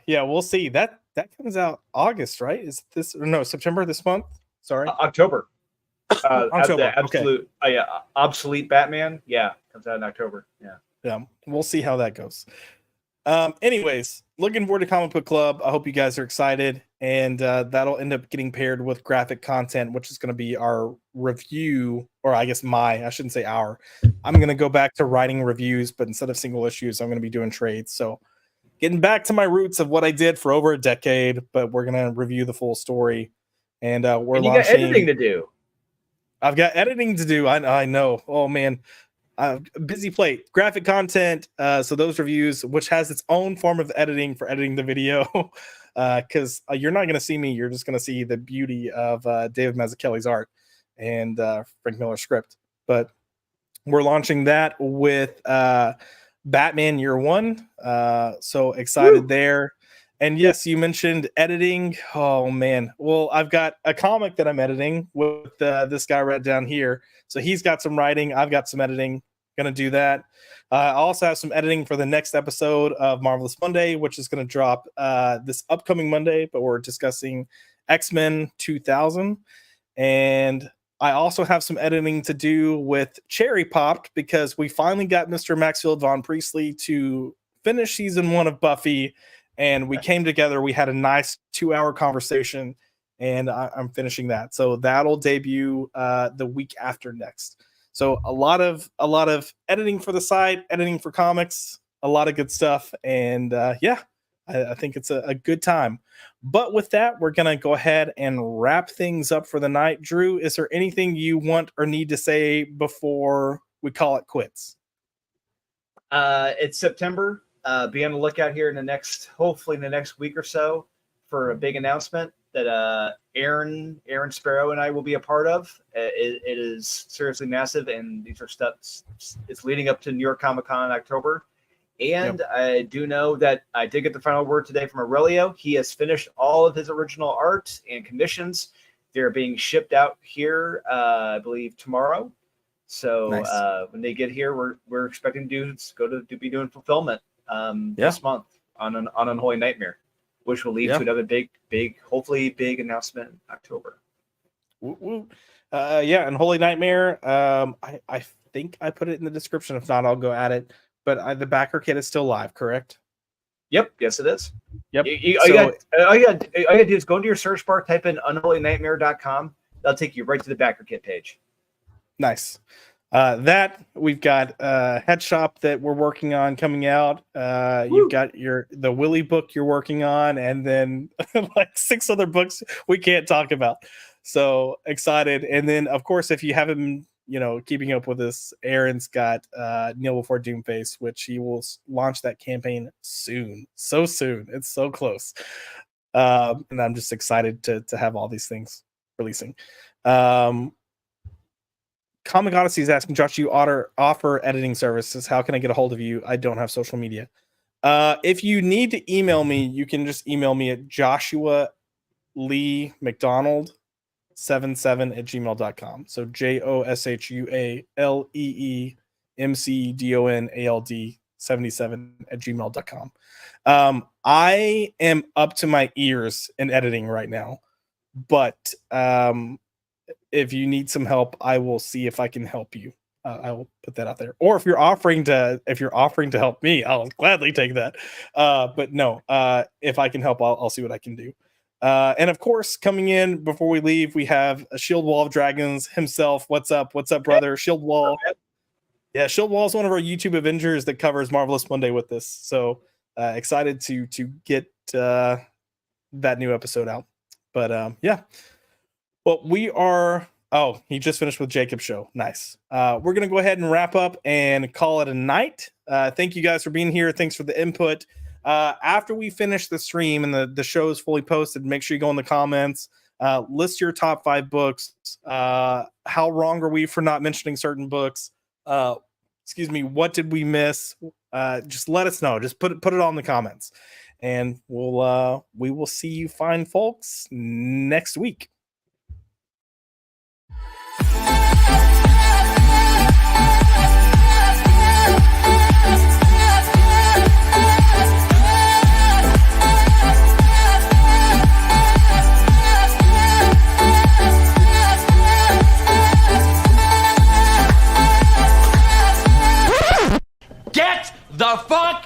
Yeah, we'll see. That comes out August, right? Is this or no September this month? Sorry, October. October. The absolute, obsolete Batman. Yeah, comes out in October. Yeah, we'll see how that goes. Anyways, looking forward to Comic Book Club. I hope you guys are excited, and that'll end up getting paired with graphic content, which is going to be our review, or I guess I shouldn't say our. I'm going to go back to writing reviews, but instead of single issues, I'm going to be doing trades. So getting back to my roots of what I did for over a decade, but we're going to review the full story. And we're and you launching. got editing to do. I've got editing to do. I know. Oh, man. Busy plate, graphic content. So those reviews, which has its own form of editing for editing the video, because you're not going to see me. You're just going to see the beauty of David Mazzucchelli's art and Frank Miller's script. But we're launching that with Batman Year One. So excited there. And yes, you mentioned editing. Oh man. Well, I've got a comic that I'm editing with this guy right down here. So he's got some writing. I've got some editing. Gonna do that. I also have some editing for the next episode of Marvelous Monday, which is going to drop this upcoming Monday. But we're discussing X-Men 2000, and I also have some editing to do with Cherry Popped because we finally got Mr. Maxfield Von Priestley to finish season 1 of Buffy. And we came together. We had a nice 2-hour conversation, and I'm finishing that. So that'll debut the week after next. So a lot of editing for the site, editing for comics, a lot of good stuff. And I think it's a good time. But with that, we're going to go ahead and wrap things up for the night. Drew, is there anything you want or need to say before we call it quits? It's September. Be on the lookout here hopefully in the next week or so for a big announcement that Aaron Sparrow and I will be a part of. It is seriously massive, and these are steps. It's leading up to New York Comic Con in October. And I do know that I did get the final word today from Aurelio. He has finished all of his original art and commissions. They're being shipped out here, I believe, tomorrow. So nice. When they get here, we're expecting dudes to be doing fulfillment this month on Unholy Nightmare, which will lead to another big, hopefully big announcement in October. Unholy Nightmare. I think I put it in the description. If not, I'll go at it. But the backer kit is still live, correct? Yep. Yes, it is. Yep. All you got to do is go into your search bar, type in unholynightmare.com. That'll take you right to the backer kit page. Nice. That we've got Head Shop that we're working on coming out. You've got the Willie book you're working on, and then like 6 other books we can't talk about. So excited. And then of course, if you haven't been keeping up with this, Aaron's got Kneel Before Doomface, which he will launch that campaign soon. So soon. It's so close. And I'm just excited to have all these things releasing. Comic Odyssey is asking, Josh, you offer editing services. How can I get a hold of you? I don't have social media. If you need to email me, you can just email me at joshualee.mcdonald77@gmail.com. So JOSHUALEEMCDONALD77@gmail.com. I am up to my ears in editing right now, but if you need some help, I will see if I can help you. I will put that out there. Or if you're offering to help me, I'll gladly take that. But no, if I can help, I'll see what I can do. And of course, coming in before we leave, we have a Shield Wall of Dragons himself. What's up, brother? Shield Wall. Yeah, Shield Wall is one of our YouTube Avengers that covers Marvelous Monday with us. So excited to get that new episode out. But yeah. Well, we are. Oh, he just finished with Jacob's show. Nice. We're going to go ahead and wrap up and call it a night. Thank you guys for being here. Thanks for the input. After we finish the stream and the show is fully posted, make sure you go in the comments, list your top 5 books. How wrong are we for not mentioning certain books? Excuse me. What did we miss? Just let us know. Just put it all in the comments, and we will see you fine folks next week. Get the fuck